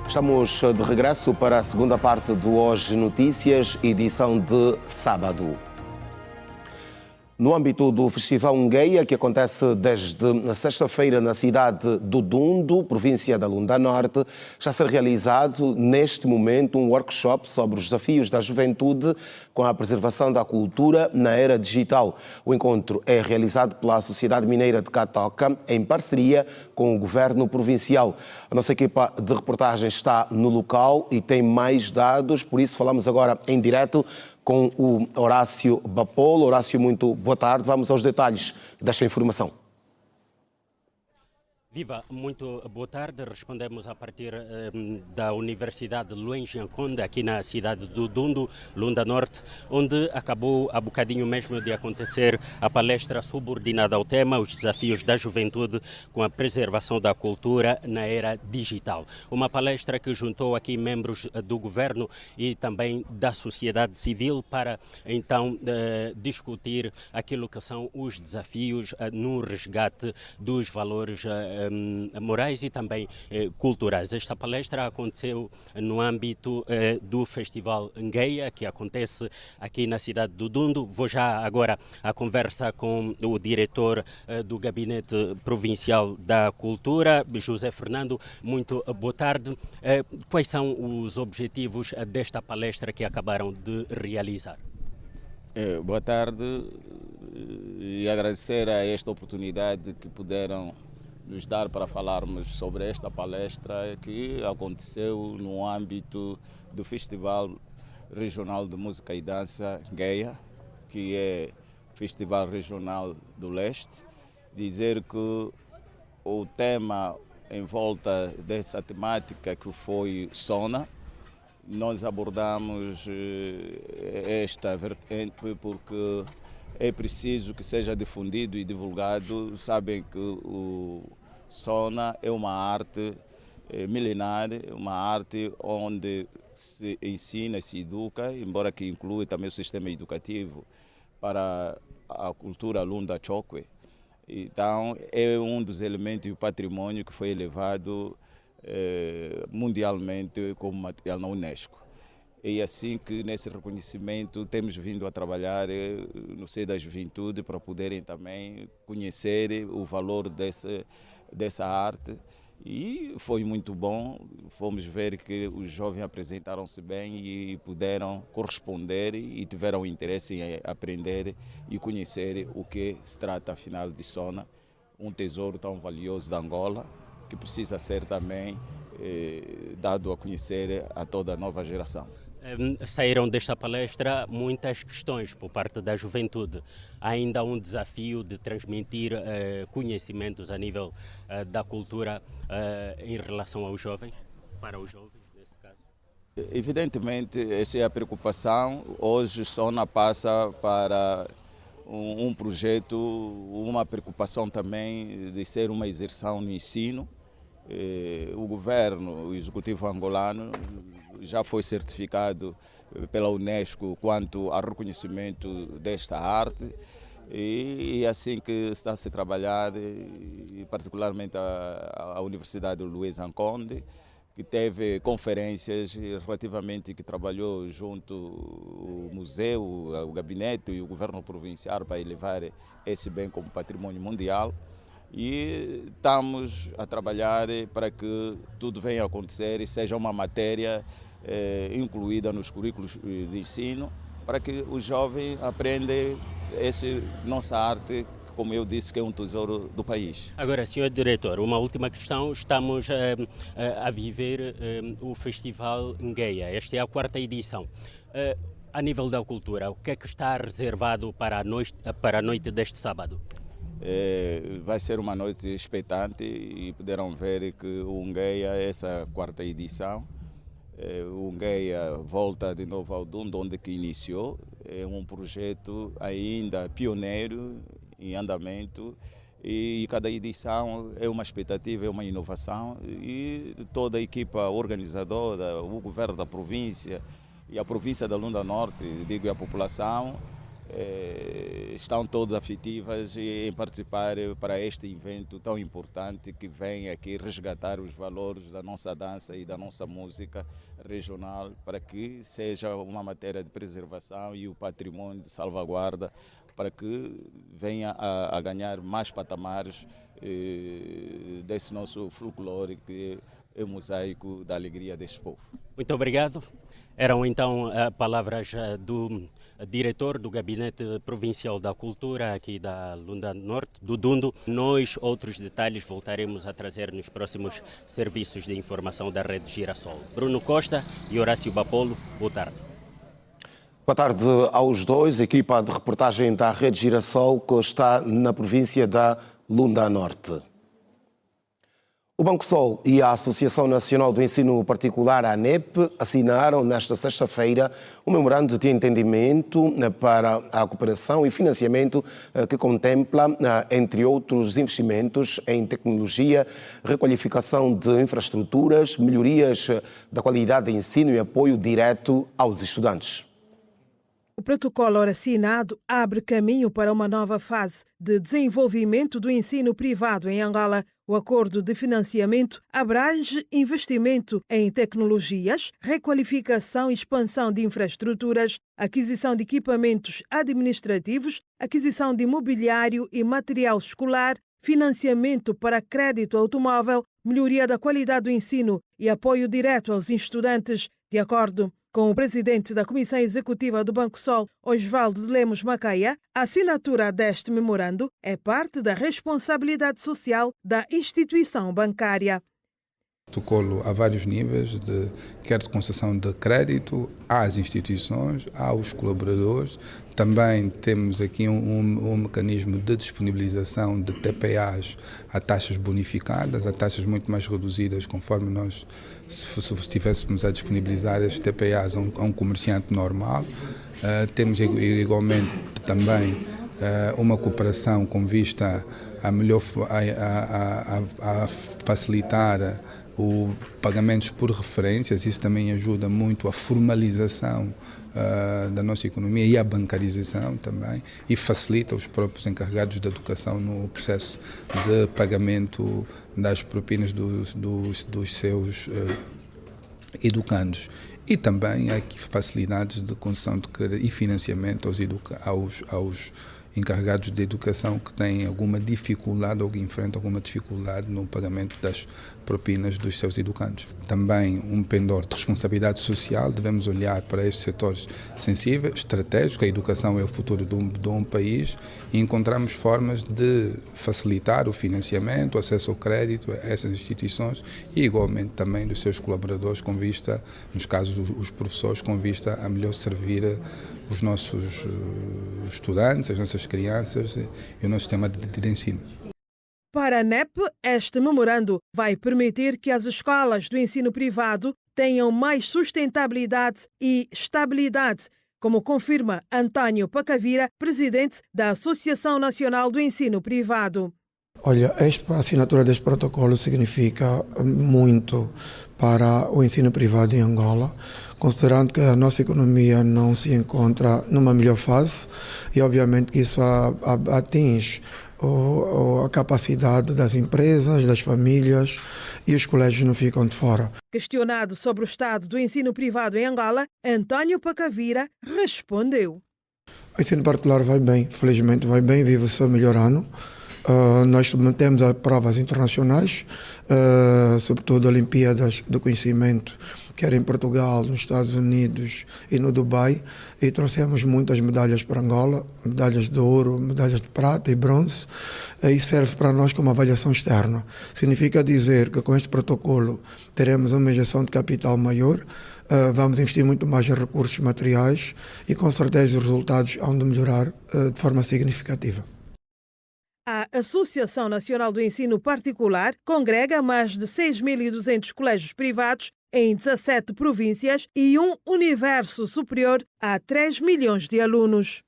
Estamos de regresso para a segunda parte do Hoje Notícias, edição de sábado. No âmbito do Festival Ngeia, que acontece desde sexta-feira na cidade do Dundo, província da Lunda Norte, está a ser realizado neste momento um workshop sobre os desafios da juventude com a preservação da cultura na era digital. O encontro é realizado pela Sociedade Mineira de Catoca, em parceria com o Governo Provincial. A nossa equipa de reportagem está no local e tem mais dados, por isso falamos agora em direto com o Horácio Bapolo. Horácio, muito boa tarde. Vamos aos detalhes desta informação. Viva, muito boa tarde. Respondemos a partir da Universidade Luís Nkonde, aqui na cidade do Dundo, Lunda Norte, onde acabou há bocadinho mesmo de acontecer a palestra subordinada ao tema Os Desafios da Juventude com a Preservação da Cultura na Era Digital. Uma palestra que juntou aqui membros do governo e também da sociedade civil para então discutir aquilo que são os desafios no resgate dos valores morais e também culturais. Esta palestra aconteceu no âmbito do Festival Ngeia, que acontece aqui na cidade do Dundo. Vou já agora à conversa com o diretor do Gabinete Provincial da Cultura, José Fernando. Muito boa tarde. Quais são os objetivos desta palestra que acabaram de realizar? Boa tarde e agradecer a esta oportunidade que puderam nos dar para falarmos sobre esta palestra que aconteceu no âmbito do Festival Regional de Música e Dança Ngeia, que é Festival Regional do Leste. Dizer que o tema em volta dessa temática que foi Sona, nós abordamos esta vertente porque é preciso que seja difundido e divulgado. Sabem que o Sona é uma arte milenar, uma arte onde se ensina, se educa, embora que inclua também o sistema educativo para a cultura Lunda Chokwe. Então, é um dos elementos do patrimônio que foi elevado mundialmente como material na Unesco. E assim que nesse reconhecimento temos vindo a trabalhar no seio da juventude para poderem também conhecer o valor dessa arte. E foi muito bom, fomos ver que os jovens apresentaram-se bem e puderam corresponder e tiveram interesse em aprender e conhecer o que se trata afinal de Sona, um tesouro tão valioso da Angola, que precisa ser também dado a conhecer a toda a nova geração. Saíram desta palestra muitas questões por parte da juventude. Há ainda um desafio de transmitir conhecimentos a nível da cultura em relação aos jovens, para os jovens nesse caso? Evidentemente, essa é a preocupação. Hoje Sona passa para um projeto, uma preocupação também de ser uma exerção no ensino. O governo, o executivo angolano, já foi certificado pela Unesco quanto ao reconhecimento desta arte e assim que está a ser trabalhado, e particularmente a Universidade Luís Nkonde, que teve conferências relativamente, que trabalhou junto o museu, o gabinete e o governo provincial para elevar esse bem como patrimônio mundial. E estamos a trabalhar para que tudo venha a acontecer e seja uma matéria incluída nos currículos de ensino, para que os jovens aprendam nossa arte, como eu disse, que é um tesouro do país. Agora, senhor diretor, uma última questão. Estamos a viver o Festival Ngeia. Esta é a 4ª edição. A nível da cultura, o que é que está reservado para a noite deste sábado? Vai ser uma noite expectante e poderão ver que o Ngeia, essa 4ª edição, o Ngeia volta de novo ao Dundo, onde que iniciou. É um projeto ainda pioneiro, em andamento, e cada edição é uma expectativa, é uma inovação, e toda a equipa organizadora, o governo da província e a província da Lunda Norte, digo, e a população, estão todas afetivas em participar para este evento tão importante que vem aqui resgatar os valores da nossa dança e da nossa música regional, para que seja uma matéria de preservação e o patrimônio de salvaguarda, para que venha a ganhar mais patamares desse nosso folclore, que é o mosaico da alegria deste povo. Muito obrigado. Eram então palavras do diretor do Gabinete Provincial da Cultura aqui da Lunda Norte, do Dundo. Nós, outros detalhes, voltaremos a trazer nos próximos serviços de informação da Rede Girassol. Bruno Costa e Horácio Bapolo, boa tarde. Boa tarde aos dois. Equipa de reportagem da Rede Girassol, que está na província da Lunda Norte. O Banco Sol e a Associação Nacional do Ensino Particular, a ANEP, assinaram nesta sexta-feira um memorando de entendimento para a cooperação e financiamento que contempla, entre outros investimentos em tecnologia, requalificação de infraestruturas, melhorias da qualidade de ensino e apoio direto aos estudantes. O protocolo assinado abre caminho para uma nova fase de desenvolvimento do ensino privado em Angola. O acordo de financiamento abrange investimento em tecnologias, requalificação e expansão de infraestruturas, aquisição de equipamentos administrativos, aquisição de mobiliário e material escolar, financiamento para crédito automóvel, melhoria da qualidade do ensino e apoio direto aos estudantes. De acordo com o presidente da Comissão Executiva do Banco Sol, Osvaldo de Lemos Macaia, a assinatura deste memorando é parte da responsabilidade social da instituição bancária. Protocolo a vários níveis, quer de concessão de crédito às instituições, aos colaboradores. Também temos aqui um mecanismo de disponibilização de TPAs a taxas bonificadas, a taxas muito mais reduzidas, conforme nós, se estivéssemos a disponibilizar estes TPAs a um comerciante normal. Temos igualmente também uma cooperação com vista a facilitar o pagamentos por referências. Isso também ajuda muito a formalização da nossa economia e a bancarização também, e facilita os próprios encarregados da educação no processo de pagamento das propinas dos seus educandos. E também há aqui facilidades de concessão de crédito e financiamento aos encarregados de educação que têm alguma dificuldade ou que enfrentam alguma dificuldade no pagamento das propinas dos seus educandos. Também um pendor de responsabilidade social, devemos olhar para estes setores sensíveis, estratégicos. A educação é o futuro de um país e encontramos formas de facilitar o financiamento, o acesso ao crédito a essas instituições e igualmente também dos seus colaboradores, com vista, nos casos os professores, com vista a melhor servir os nossos estudantes, as nossas crianças e o nosso sistema de ensino. Para a ANEP, este memorando vai permitir que as escolas do ensino privado tenham mais sustentabilidade e estabilidade, como confirma António Pacavira, presidente da Associação Nacional do Ensino Privado. Olha, a assinatura deste protocolo significa muito para o ensino privado em Angola, considerando que a nossa economia não se encontra numa melhor fase e obviamente que isso atinge a capacidade das empresas, das famílias, e os colégios não ficam de fora. Questionado sobre o estado do ensino privado em Angola, António Pacavira respondeu. O ensino particular vai bem, felizmente vai bem, vive o seu melhor ano. Nós mantemos as provas internacionais, sobretudo Olimpíadas do Conhecimento, quer em Portugal, nos Estados Unidos e no Dubai, e trouxemos muitas medalhas para Angola, medalhas de ouro, medalhas de prata e bronze, e serve para nós como avaliação externa. Significa dizer que com este protocolo teremos uma injeção de capital maior, vamos investir muito mais em recursos materiais e com certeza os resultados hão de melhorar de forma significativa. A Associação Nacional do Ensino Particular congrega mais de 6.200 colégios privados em 17 províncias e um universo superior a 3 milhões de alunos.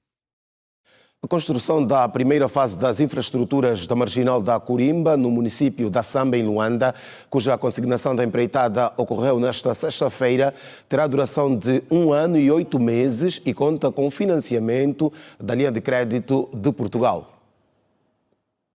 A construção da primeira fase das infraestruturas da Marginal da Corimba, no município da Samba, em Luanda, cuja consignação da empreitada ocorreu nesta sexta-feira, terá duração de 1 ano e 8 meses e conta com financiamento da linha de crédito de Portugal.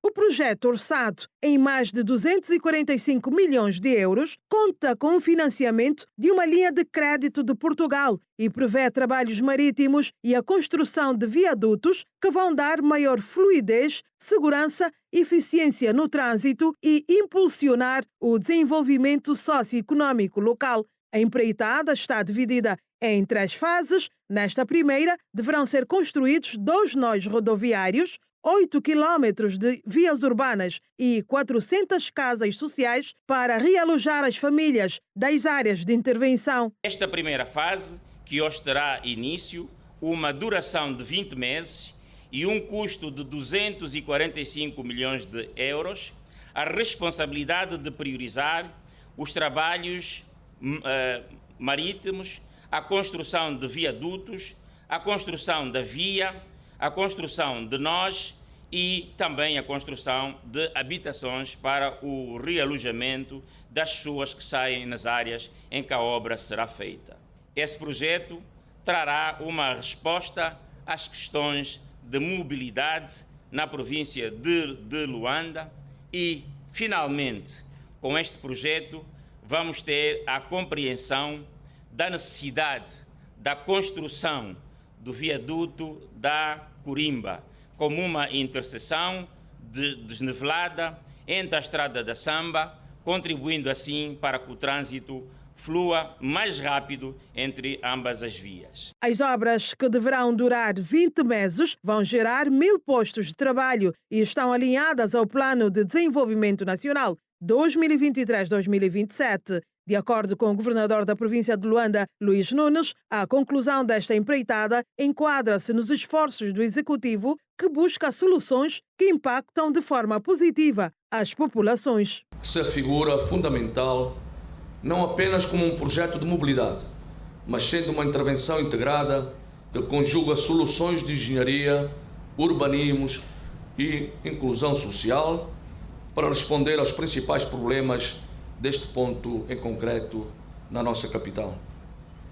O projeto, orçado em mais de 245 milhões de euros, conta com o financiamento de uma linha de crédito de Portugal e prevê trabalhos marítimos e a construção de viadutos que vão dar maior fluidez, segurança e eficiência no trânsito e impulsionar o desenvolvimento socioeconômico local. A empreitada está dividida em 3 fases. Nesta primeira, deverão ser construídos 2 nós rodoviários, 8 quilómetros de vias urbanas e 400 casas sociais para realojar as famílias das áreas de intervenção. Esta primeira fase, que hoje terá início, uma duração de 20 meses e um custo de 245 milhões de euros, a responsabilidade de priorizar os trabalhos marítimos, a construção de viadutos, a construção da via, a construção de nós e também a construção de habitações para o realojamento das pessoas que saem nas áreas em que a obra será feita. Esse projeto trará uma resposta às questões de mobilidade na província de Luanda e, finalmente, com este projeto, vamos ter a compreensão da necessidade da construção do viaduto da Corimba, como uma interseção desnivelada entre a estrada da Samba, contribuindo assim para que o trânsito flua mais rápido entre ambas as vias. As obras, que deverão durar 20 meses, vão gerar 1.000 postos de trabalho e estão alinhadas ao Plano de Desenvolvimento Nacional 2023-2027. De acordo com o governador da província de Luanda, Luís Nunes, a conclusão desta empreitada enquadra-se nos esforços do Executivo que busca soluções que impactam de forma positiva as populações. Que se afigura fundamental não apenas como um projeto de mobilidade, mas sendo uma intervenção integrada que conjuga soluções de engenharia, urbanismos e inclusão social para responder aos principais problemas deste ponto em concreto na nossa capital.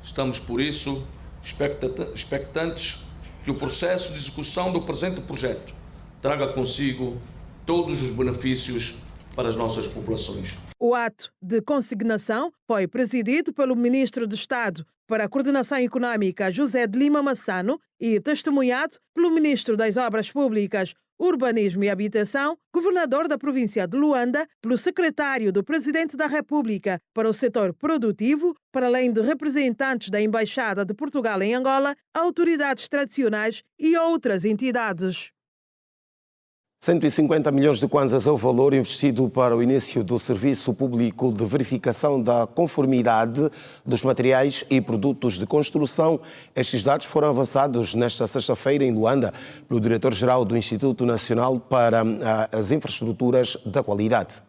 Estamos, por isso, expectantes que o processo de execução do presente projeto traga consigo todos os benefícios para as nossas populações. O ato de consignação foi presidido pelo Ministro de Estado para a Coordenação Econômica, José de Lima Massano, e testemunhado pelo Ministro das Obras Públicas, Urbanismo e Habitação, governador da província de Luanda, pelo secretário do Presidente da República para o setor produtivo, para além de representantes da Embaixada de Portugal em Angola, autoridades tradicionais e outras entidades. 150 milhões de kwanzas é o valor investido para o início do serviço público de verificação da conformidade dos materiais e produtos de construção. Estes dados foram avançados nesta sexta-feira em Luanda pelo diretor-geral do Instituto Nacional para as Infraestruturas da Qualidade.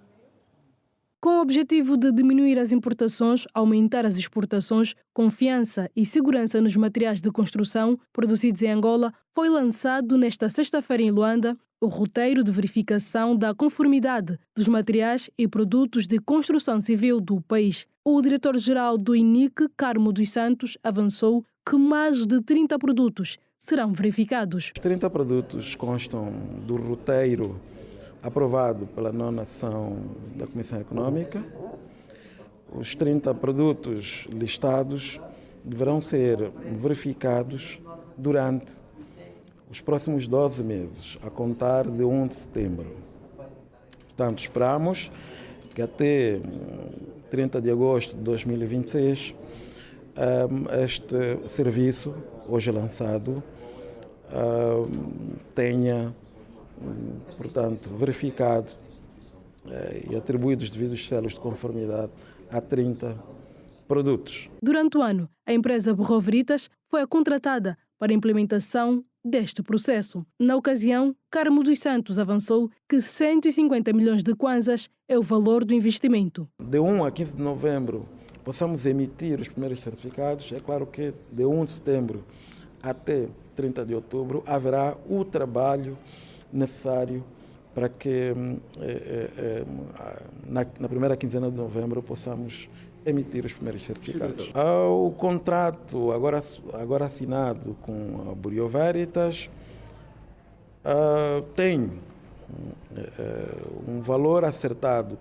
Com o objetivo de diminuir as importações, aumentar as exportações, confiança e segurança nos materiais de construção produzidos em Angola, foi lançado nesta sexta-feira em Luanda o roteiro de verificação da conformidade dos materiais e produtos de construção civil do país. O diretor-geral do INIC, Carmo dos Santos, avançou que mais de 30 produtos serão verificados. Os 30 produtos constam do roteiro aprovado pela 9ª ação da Comissão Econômica. Os 30 produtos listados deverão ser verificados durante os próximos 12 meses, a contar de 1 de setembro. Portanto, esperamos que até 30 de agosto de 2026 este serviço, hoje lançado, tenha, portanto, verificado e atribuído os devidos selos de conformidade a 30 produtos. Durante o ano, a empresa Burro Veritas foi contratada para a implementação deste processo. Na ocasião, Carmo dos Santos avançou que 150 milhões de kwanzas é o valor do investimento. De 1 a 15 de novembro, possamos emitir os primeiros certificados. É claro que de 1 de setembro até 30 de outubro haverá o trabalho necessário para que na primeira quinzena de novembro possamos emitir os primeiros certificados. O contrato agora assinado com a Burro Veritas tem um valor acertado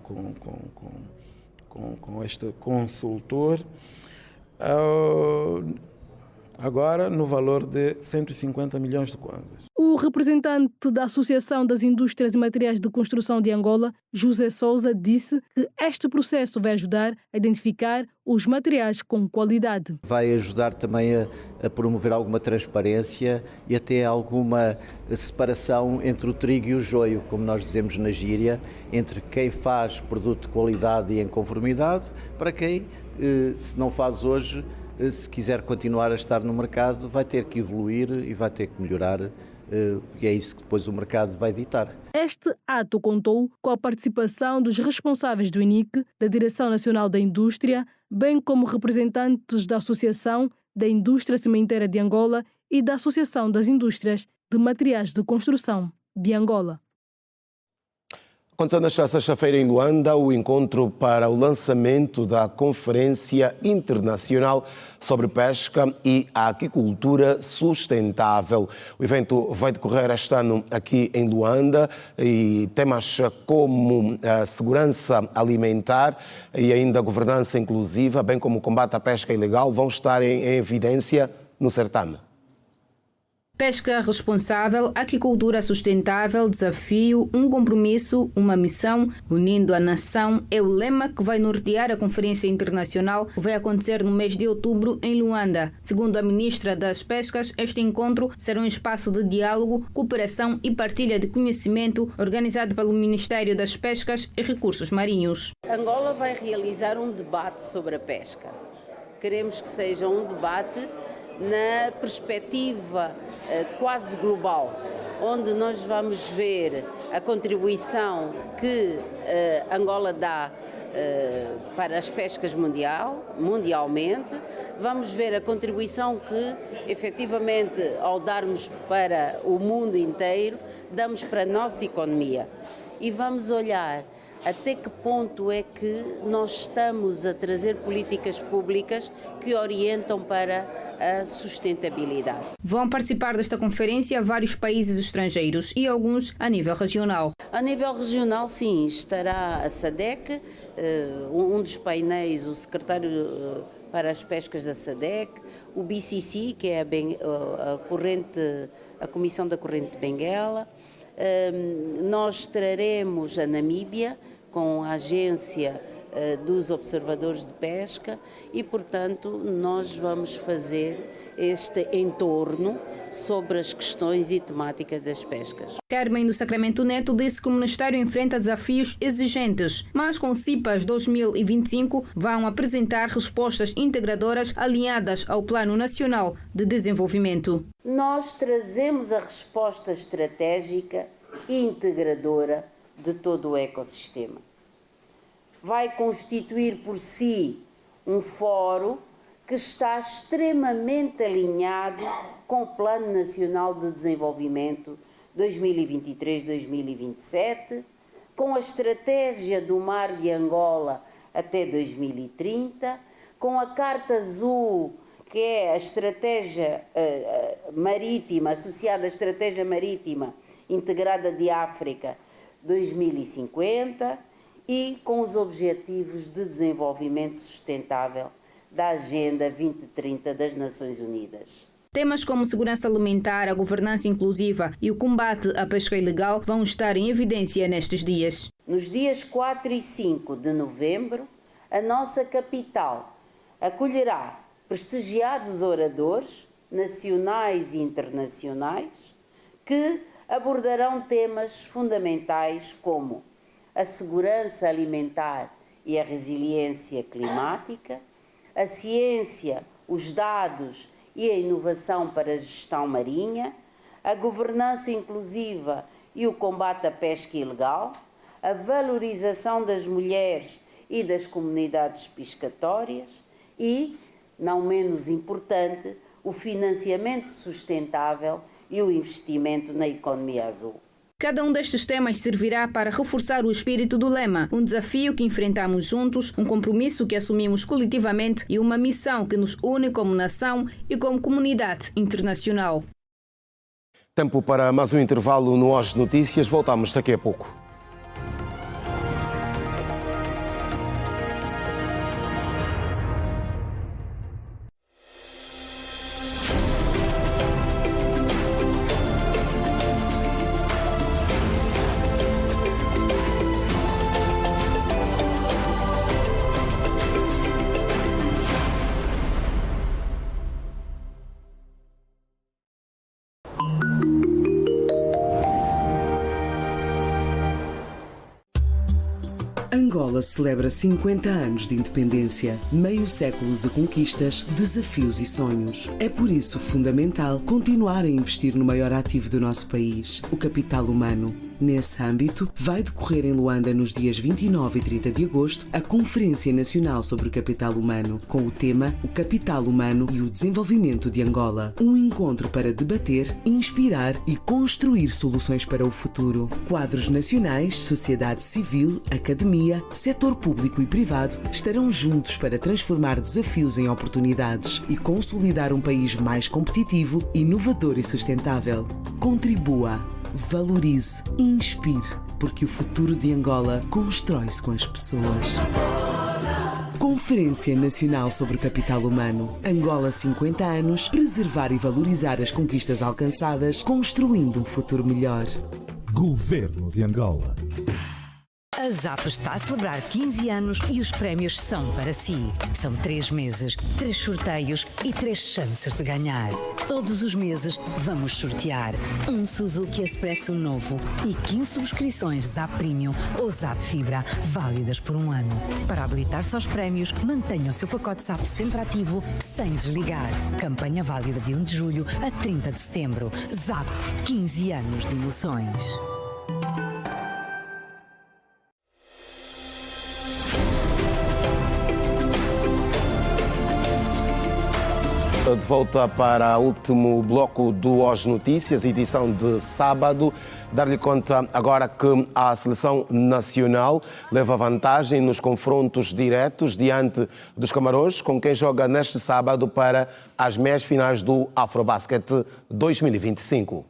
com este consultor, agora no valor de 150 milhões de kwanzas. O representante da Associação das Indústrias e Materiais de Construção de Angola, José Souza, disse que este processo vai ajudar a identificar os materiais com qualidade. Vai ajudar também a promover alguma transparência e até alguma separação entre o trigo e o joio, como nós dizemos na gíria, entre quem faz produto de qualidade e em conformidade, para quem, se não faz hoje, se quiser continuar a estar no mercado, vai ter que evoluir e vai ter que melhorar. E é isso que depois o mercado vai ditar. Este ato contou com a participação dos responsáveis do INIC, da Direção Nacional da Indústria, bem como representantes da Associação da Indústria Cimenteira de Angola e da Associação das Indústrias de Materiais de Construção de Angola. Aconteceu nesta sexta-feira em Luanda o encontro para o lançamento da Conferência Internacional sobre Pesca e Aquicultura Sustentável. O evento vai decorrer este ano aqui em Luanda e temas como a segurança alimentar e ainda a governança inclusiva, bem como o combate à pesca ilegal, vão estar em evidência no certame. Pesca responsável, aquicultura sustentável, desafio, um compromisso, uma missão, unindo a nação, é o lema que vai nortear a Conferência Internacional que vai acontecer no mês de outubro em Luanda. Segundo a Ministra das Pescas, este encontro será um espaço de diálogo, cooperação e partilha de conhecimento organizado pelo Ministério das Pescas e Recursos Marinhos. Angola vai realizar um debate sobre a pesca. Queremos que seja um debate na perspectiva quase global, onde nós vamos ver a contribuição que Angola dá para as pescas mundialmente, vamos ver a contribuição que, efetivamente, ao darmos para o mundo inteiro, damos para a nossa economia. E vamos olhar até que ponto é que nós estamos a trazer políticas públicas que orientam para a sustentabilidade. Vão participar desta conferência vários países estrangeiros e alguns a nível regional. A nível regional, sim, estará a SADC, um dos painéis, o secretário para as pescas da SADC, o BCC, que é a Comissão da Corrente de Benguela. Nós traremos a Namíbia com a agência dos observadores de pesca e, portanto, nós vamos fazer este entorno sobre as questões e temáticas das pescas. Carmen do Sacramento Neto disse que o Ministério enfrenta desafios exigentes, mas com CIPAS 2025 vão apresentar respostas integradoras alinhadas ao Plano Nacional de Desenvolvimento. Nós trazemos a resposta estratégica e integradora de todo o ecossistema. Vai constituir por si um fórum que está extremamente alinhado com o Plano Nacional de Desenvolvimento 2023-2027, com a estratégia do Mar de Angola até 2030, com a Carta Azul que é a estratégia marítima, associada à estratégia marítima integrada de África 2050 e com os Objetivos de Desenvolvimento Sustentável da Agenda 2030 das Nações Unidas. Temas como segurança alimentar, a governança inclusiva e o combate à pesca ilegal vão estar em evidência nestes dias. Nos dias 4 e 5 de novembro, a nossa capital acolherá prestigiados oradores nacionais e internacionais que abordarão temas fundamentais como a segurança alimentar e a resiliência climática, a ciência, os dados e a inovação para a gestão marinha, a governança inclusiva e o combate à pesca ilegal, a valorização das mulheres e das comunidades pescatórias e, não menos importante, o financiamento sustentável e o investimento na economia azul. Cada um destes temas servirá para reforçar o espírito do lema, um desafio que enfrentamos juntos, um compromisso que assumimos coletivamente e uma missão que nos une como nação e como comunidade internacional. Tempo para mais um intervalo no Hoje Notícias. Voltamos daqui a pouco. Angola celebra 50 anos de independência, meio século de conquistas, desafios e sonhos. É por isso fundamental continuar a investir no maior ativo do nosso país, o capital humano. Nesse âmbito, vai decorrer em Luanda, nos dias 29 e 30 de agosto, a Conferência Nacional sobre o Capital Humano, com o tema O Capital Humano e o Desenvolvimento de Angola. Um encontro para debater, inspirar e construir soluções para o futuro. Quadros nacionais, sociedade civil, academia, setor público e privado estarão juntos para transformar desafios em oportunidades e consolidar um país mais competitivo, inovador e sustentável. Contribua. Valorize e inspire, porque o futuro de Angola constrói-se com as pessoas. Conferência Nacional sobre o Capital Humano. Angola 50 anos, preservar e valorizar as conquistas alcançadas, construindo um futuro melhor. Governo de Angola. A ZAP está a celebrar 15 anos e os prémios são para si. São 3 meses, 3 sorteios e 3 chances de ganhar. Todos os meses vamos sortear um Suzuki Expresso novo e 15 subscrições ZAP Premium ou ZAP Fibra válidas por 1 ano. Para habilitar-se aos prémios, mantenha o seu pacote ZAP sempre ativo, sem desligar. Campanha válida de 1 de julho a 30 de setembro. ZAP, 15 anos de emoções. De volta para o último bloco do Hoje Notícias, edição de sábado. Dar-lhe conta agora que a seleção nacional leva vantagem nos confrontos diretos diante dos Camarões, com quem joga neste sábado para as meias finais do Afrobasket 2025.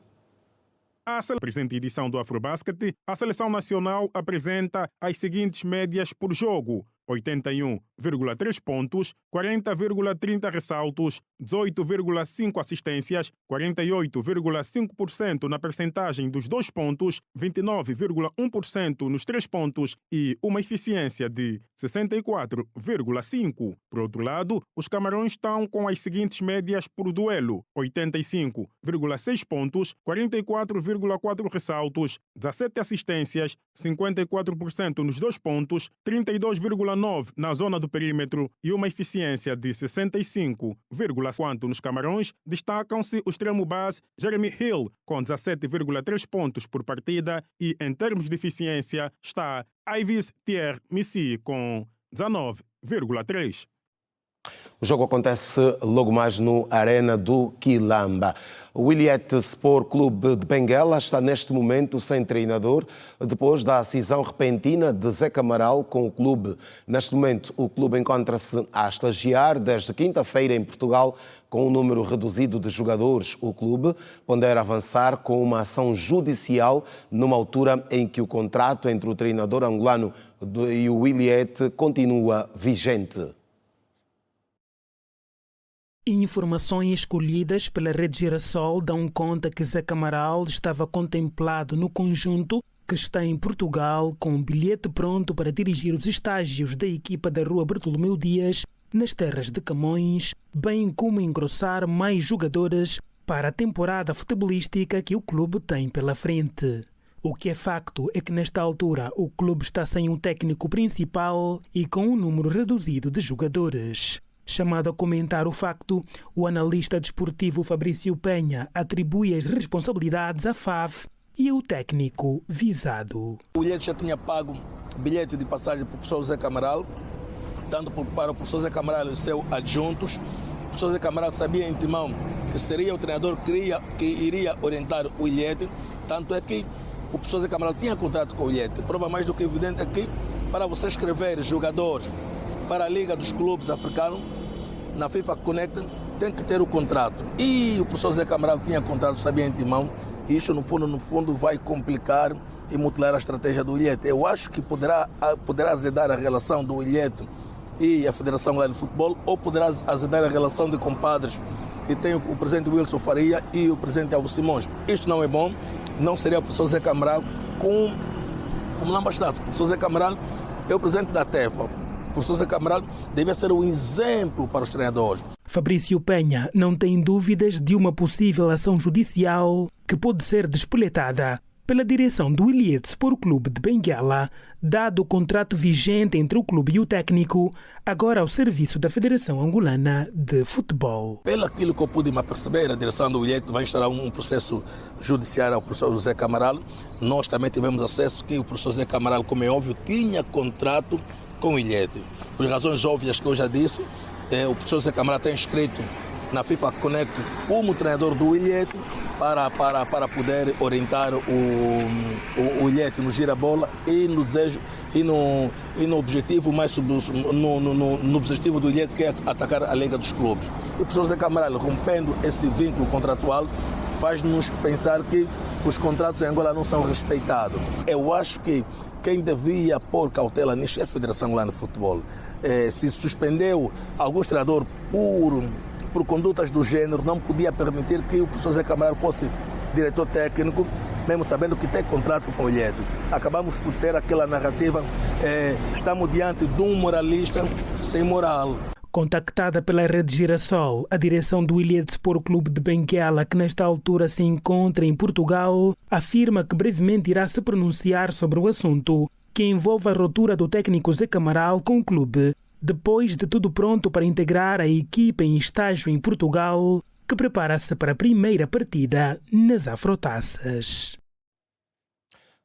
A presente edição do Afrobasket, a seleção nacional apresenta as seguintes médias por jogo: 81,3 pontos, 40,30 ressaltos, 18,5 assistências, 48,5% na percentagem dos 2 pontos, 29,1% nos 3 pontos e uma eficiência de 64,5%. Por outro lado, os Camarões estão com as seguintes médias por duelo: 85,6 pontos, 44,4 ressaltos, 17 assistências, 54% nos 2 pontos, 32,9% na zona do perímetro e uma eficiência de 65,4%. Nos Camarões, destacam-se o extremo base Jeremy Hill, com 17,3 pontos por partida, e em termos de eficiência está Ivis Thierry Missi, com 19,3%. O jogo acontece logo mais no Arena do Quilamba. O Williette Sport Clube de Benguela está neste momento sem treinador, depois da cisão repentina de Zé Camaral com o clube. Neste momento, o clube encontra-se a estagiar desde quinta-feira em Portugal com um número reduzido de jogadores. O clube pondera avançar com uma ação judicial numa altura em que o contrato entre o treinador angolano e o Williette continua vigente. Informações escolhidas pela Rede Girassol dão conta que Zé Camaral estava contemplado no conjunto que está em Portugal com um bilhete pronto para dirigir os estágios da equipa da Rua Bartolomeu Dias nas terras de Camões, bem como engrossar mais jogadores para a temporada futebolística que o clube tem pela frente. O que é facto é que nesta altura o clube está sem um técnico principal e com um número reduzido de jogadores. Chamado a comentar o facto, o analista desportivo Fabrício Penha atribui as responsabilidades à FAV e ao técnico visado. O Williette já tinha pago bilhete de passagem para o professor Zé Camaral, tanto para o professor Zé Camaral e os seus adjuntos. O professor Zé Camaral sabia em timão que seria o treinador que iria orientar o Williette, tanto é que o professor Zé Camaral tinha contrato com o Williette. Prova mais do que evidente é que, para você escrever jogadores para a Liga dos Clubes Africanos, na FIFA Connect tem que ter o contrato. E o professor Zé Camaral tinha contrato, sabia em timão, e isso no fundo vai complicar e mutilar a estratégia do Williette. Eu acho que poderá azedar a relação do Williette e a Federação lá de Futebol, ou poderá azedar a relação de compadres que tem o presidente Wilson Faria e o presidente Alvo Simões. Isto não é bom, não seria o professor Zé Camaral como Lambastados. O professor Zé Camaral é o presidente da TEFA. O professor Zé Camaral deve ser um exemplo para os treinadores. Fabrício Penha não tem dúvidas de uma possível ação judicial que pode ser despoletada pela direção do Williette Sport Clube de Benguela, dado o contrato vigente entre o clube e o técnico, agora ao serviço da Federação Angolana de Futebol. Pelo aquilo que eu pude me perceber, a direção do Williette vai instaurar um processo judiciário ao professor Zé Camaral. Nós também tivemos acesso que o professor Zé Camaral, como é óbvio, tinha contrato com o Williette. Por razões óbvias que eu já disse, o professor Zé Camaral tem inscrito na FIFA Connect como treinador do Williette para poder orientar o Williette no gira-bola e no desejo e no objetivo no objetivo do Williette, que é atacar a Liga dos Clubes. E o professor Zé Camaral, rompendo esse vínculo contratual, faz-nos pensar que os contratos em Angola não são respeitados. Eu acho que quem devia pôr cautela nisto é a Federação Angolana de Futebol. Se suspendeu alguns treinadores por condutas do género, não podia permitir que o professor Zé Camaral fosse diretor técnico, mesmo sabendo que tem contrato com o Williette. Acabamos por ter aquela narrativa, estamos diante de um moralista sem moral. Contactada pela Rede Girassol, a direção do Williette Sport Clube de Benguela, que nesta altura se encontra em Portugal, afirma que brevemente irá se pronunciar sobre o assunto, que envolve a ruptura do técnico Zé Camaral com o clube, depois de tudo pronto para integrar a equipa em estágio em Portugal, que prepara-se para a primeira partida nas Afrotaças.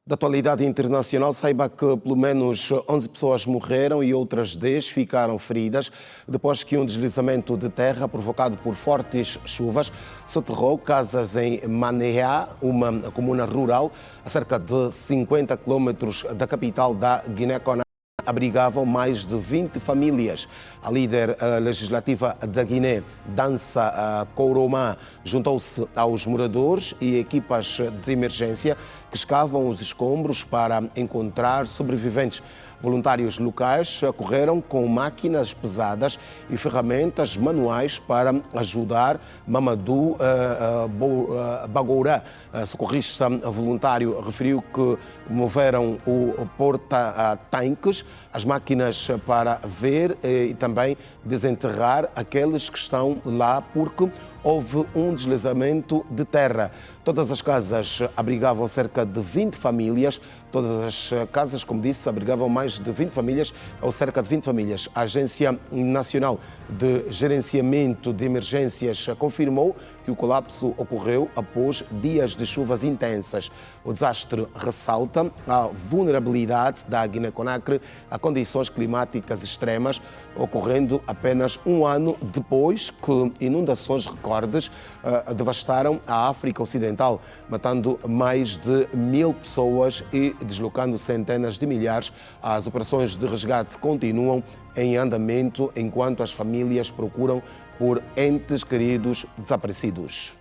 Da atualidade internacional, saiba que pelo menos 11 pessoas morreram e outras 10 ficaram feridas depois que um deslizamento de terra provocado por fortes chuvas soterrou casas em Manéa, uma comuna rural a cerca de 50 quilômetros da capital da Guiné-Conakry. Abrigavam mais de 20 famílias. A líder legislativa da Guiné, Dansa Kouroma, juntou-se aos moradores e equipas de emergência que escavam os escombros para encontrar sobreviventes. Voluntários locais correram com máquinas pesadas e ferramentas manuais para ajudar. Mamadou Bagoura, socorrista voluntário, referiu que moveram o porta-tanques, as máquinas para ver e também desenterrar aqueles que estão lá porque houve um deslizamento de terra. Todas as casas abrigavam cerca de 20 famílias. Todas as casas, como disse, abrigavam mais de 20 famílias ou cerca de 20 famílias. A Agência Nacional de Gerenciamento de Emergências confirmou que o colapso ocorreu após dias de chuvas intensas. O desastre ressalta a vulnerabilidade da Guiné-Conakry a condições climáticas extremas, ocorrendo apenas um ano depois que inundações recordes devastaram a África Ocidental, matando mais de 1000 pessoas e deslocando centenas de milhares. As operações de resgate continuam em andamento enquanto as famílias procuram por entes queridos desaparecidos.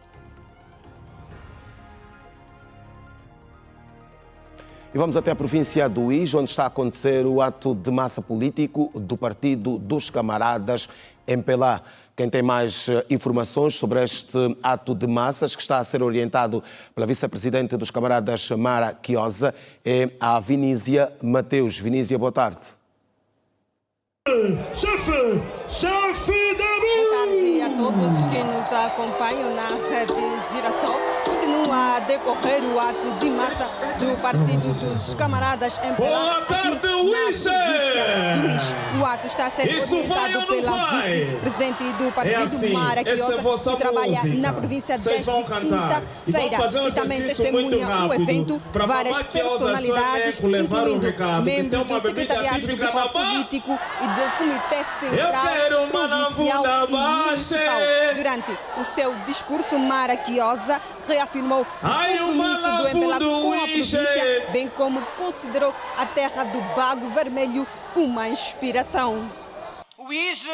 E vamos até a província do Uís, onde está a acontecer o ato de massa político do Partido dos Camaradas MPLA. Quem tem mais informações sobre este ato de massas, que está a ser orientado pela vice-presidente dos Camaradas, Mara Quiosa, é a Vinísia Mateus. Vinísia, boa tarde. Chefe da boa tarde a todos que nos acompanham na rede Girassol. Continua a decorrer o ato de massa do Partido dos Camaradas MPLA. Boa tarde, Uís! O ato está a ser orientado pela vice-presidente do partido, Mara Quiosa, que trabalha na província desde quinta-feira e também testemunha o evento. Várias personalidades, incluindo membros do secretariado do grupo político e do Comitê Central Provincial e Municipal. Durante o seu discurso, Mara Quiosa reafirmou o compromisso do MPLA com a província, bem como considerou a terra do Bago Vermelho uma inspiração. O Uís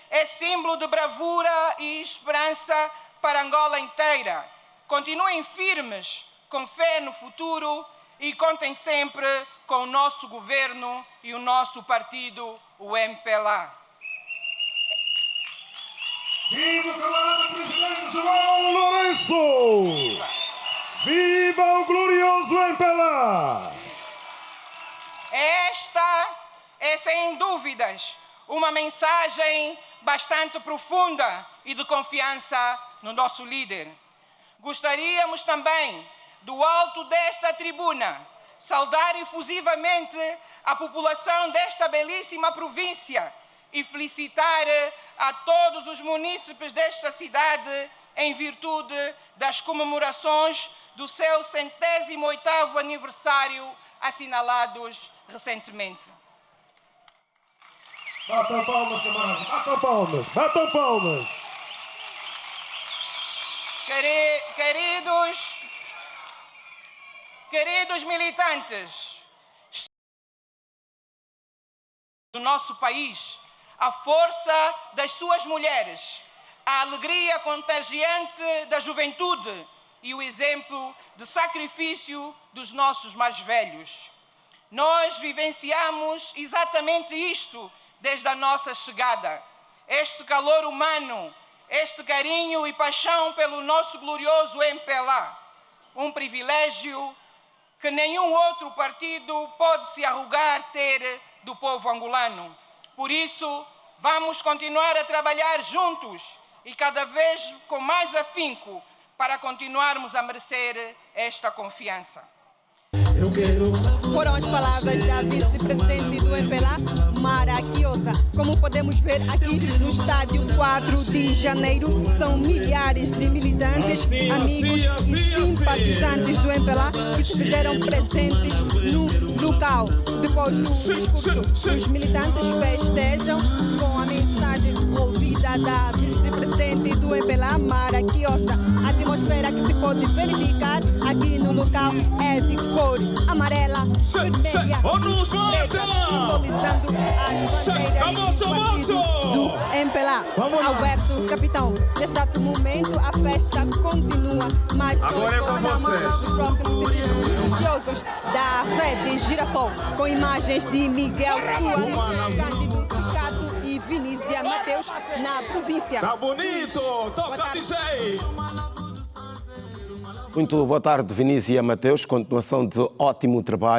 é símbolo de bravura e esperança para Angola inteira. Continuem firmes, com fé no futuro e contem sempre com o nosso governo e o nosso partido, o MPLA. Viva o camarada presidente João Lourenço! Viva o glorioso MPLA! Esta é, sem dúvidas, uma mensagem bastante profunda e de confiança no nosso líder. Gostaríamos também, do alto desta tribuna, saudar efusivamente a população desta belíssima província e felicitar a todos os munícipes desta cidade em virtude das comemorações do seu 108º aniversário assinalados recentemente. Batam palmas, camaradas, batam palmas, batam palmas. Queridos militantes do nosso país, a força das suas mulheres, a alegria contagiante da juventude e o exemplo de sacrifício dos nossos mais velhos. Nós vivenciamos exatamente isto desde a nossa chegada. Este calor humano, este carinho e paixão pelo nosso glorioso MPLA. Um privilégio que nenhum outro partido pode se arrogar ter do povo angolano. Por isso, vamos continuar a trabalhar juntos e cada vez com mais afinco para continuarmos a merecer esta confiança. Foram as palavras da vice-presidente do MPLA, Mara Quiosa. Como podemos ver aqui no estádio 4 de janeiro, são milhares de militantes, amigos e simpatizantes do MPLA que se fizeram presentes no local. Depois do discurso, os militantes festejam com a mensagem ouvida da vice-presidente do MPLA, Mara Quiosa. A atmosfera que se pode verificar aqui no local é de cor amarela, vermelha, preta, simbolizando as bandeiras do partido do MPLA. Alberto, capitão, neste exato momento a festa continua, mas agora é com você. Os próximos serviços noticiosos da rede Girassol, com imagens de Miguel Soares, Cândido Cicato e Vinísia Mateus, na província. Tá bonito! Toca, DJ! Muito boa tarde, Vinísia Mateus. Continuação de ótimo trabalho.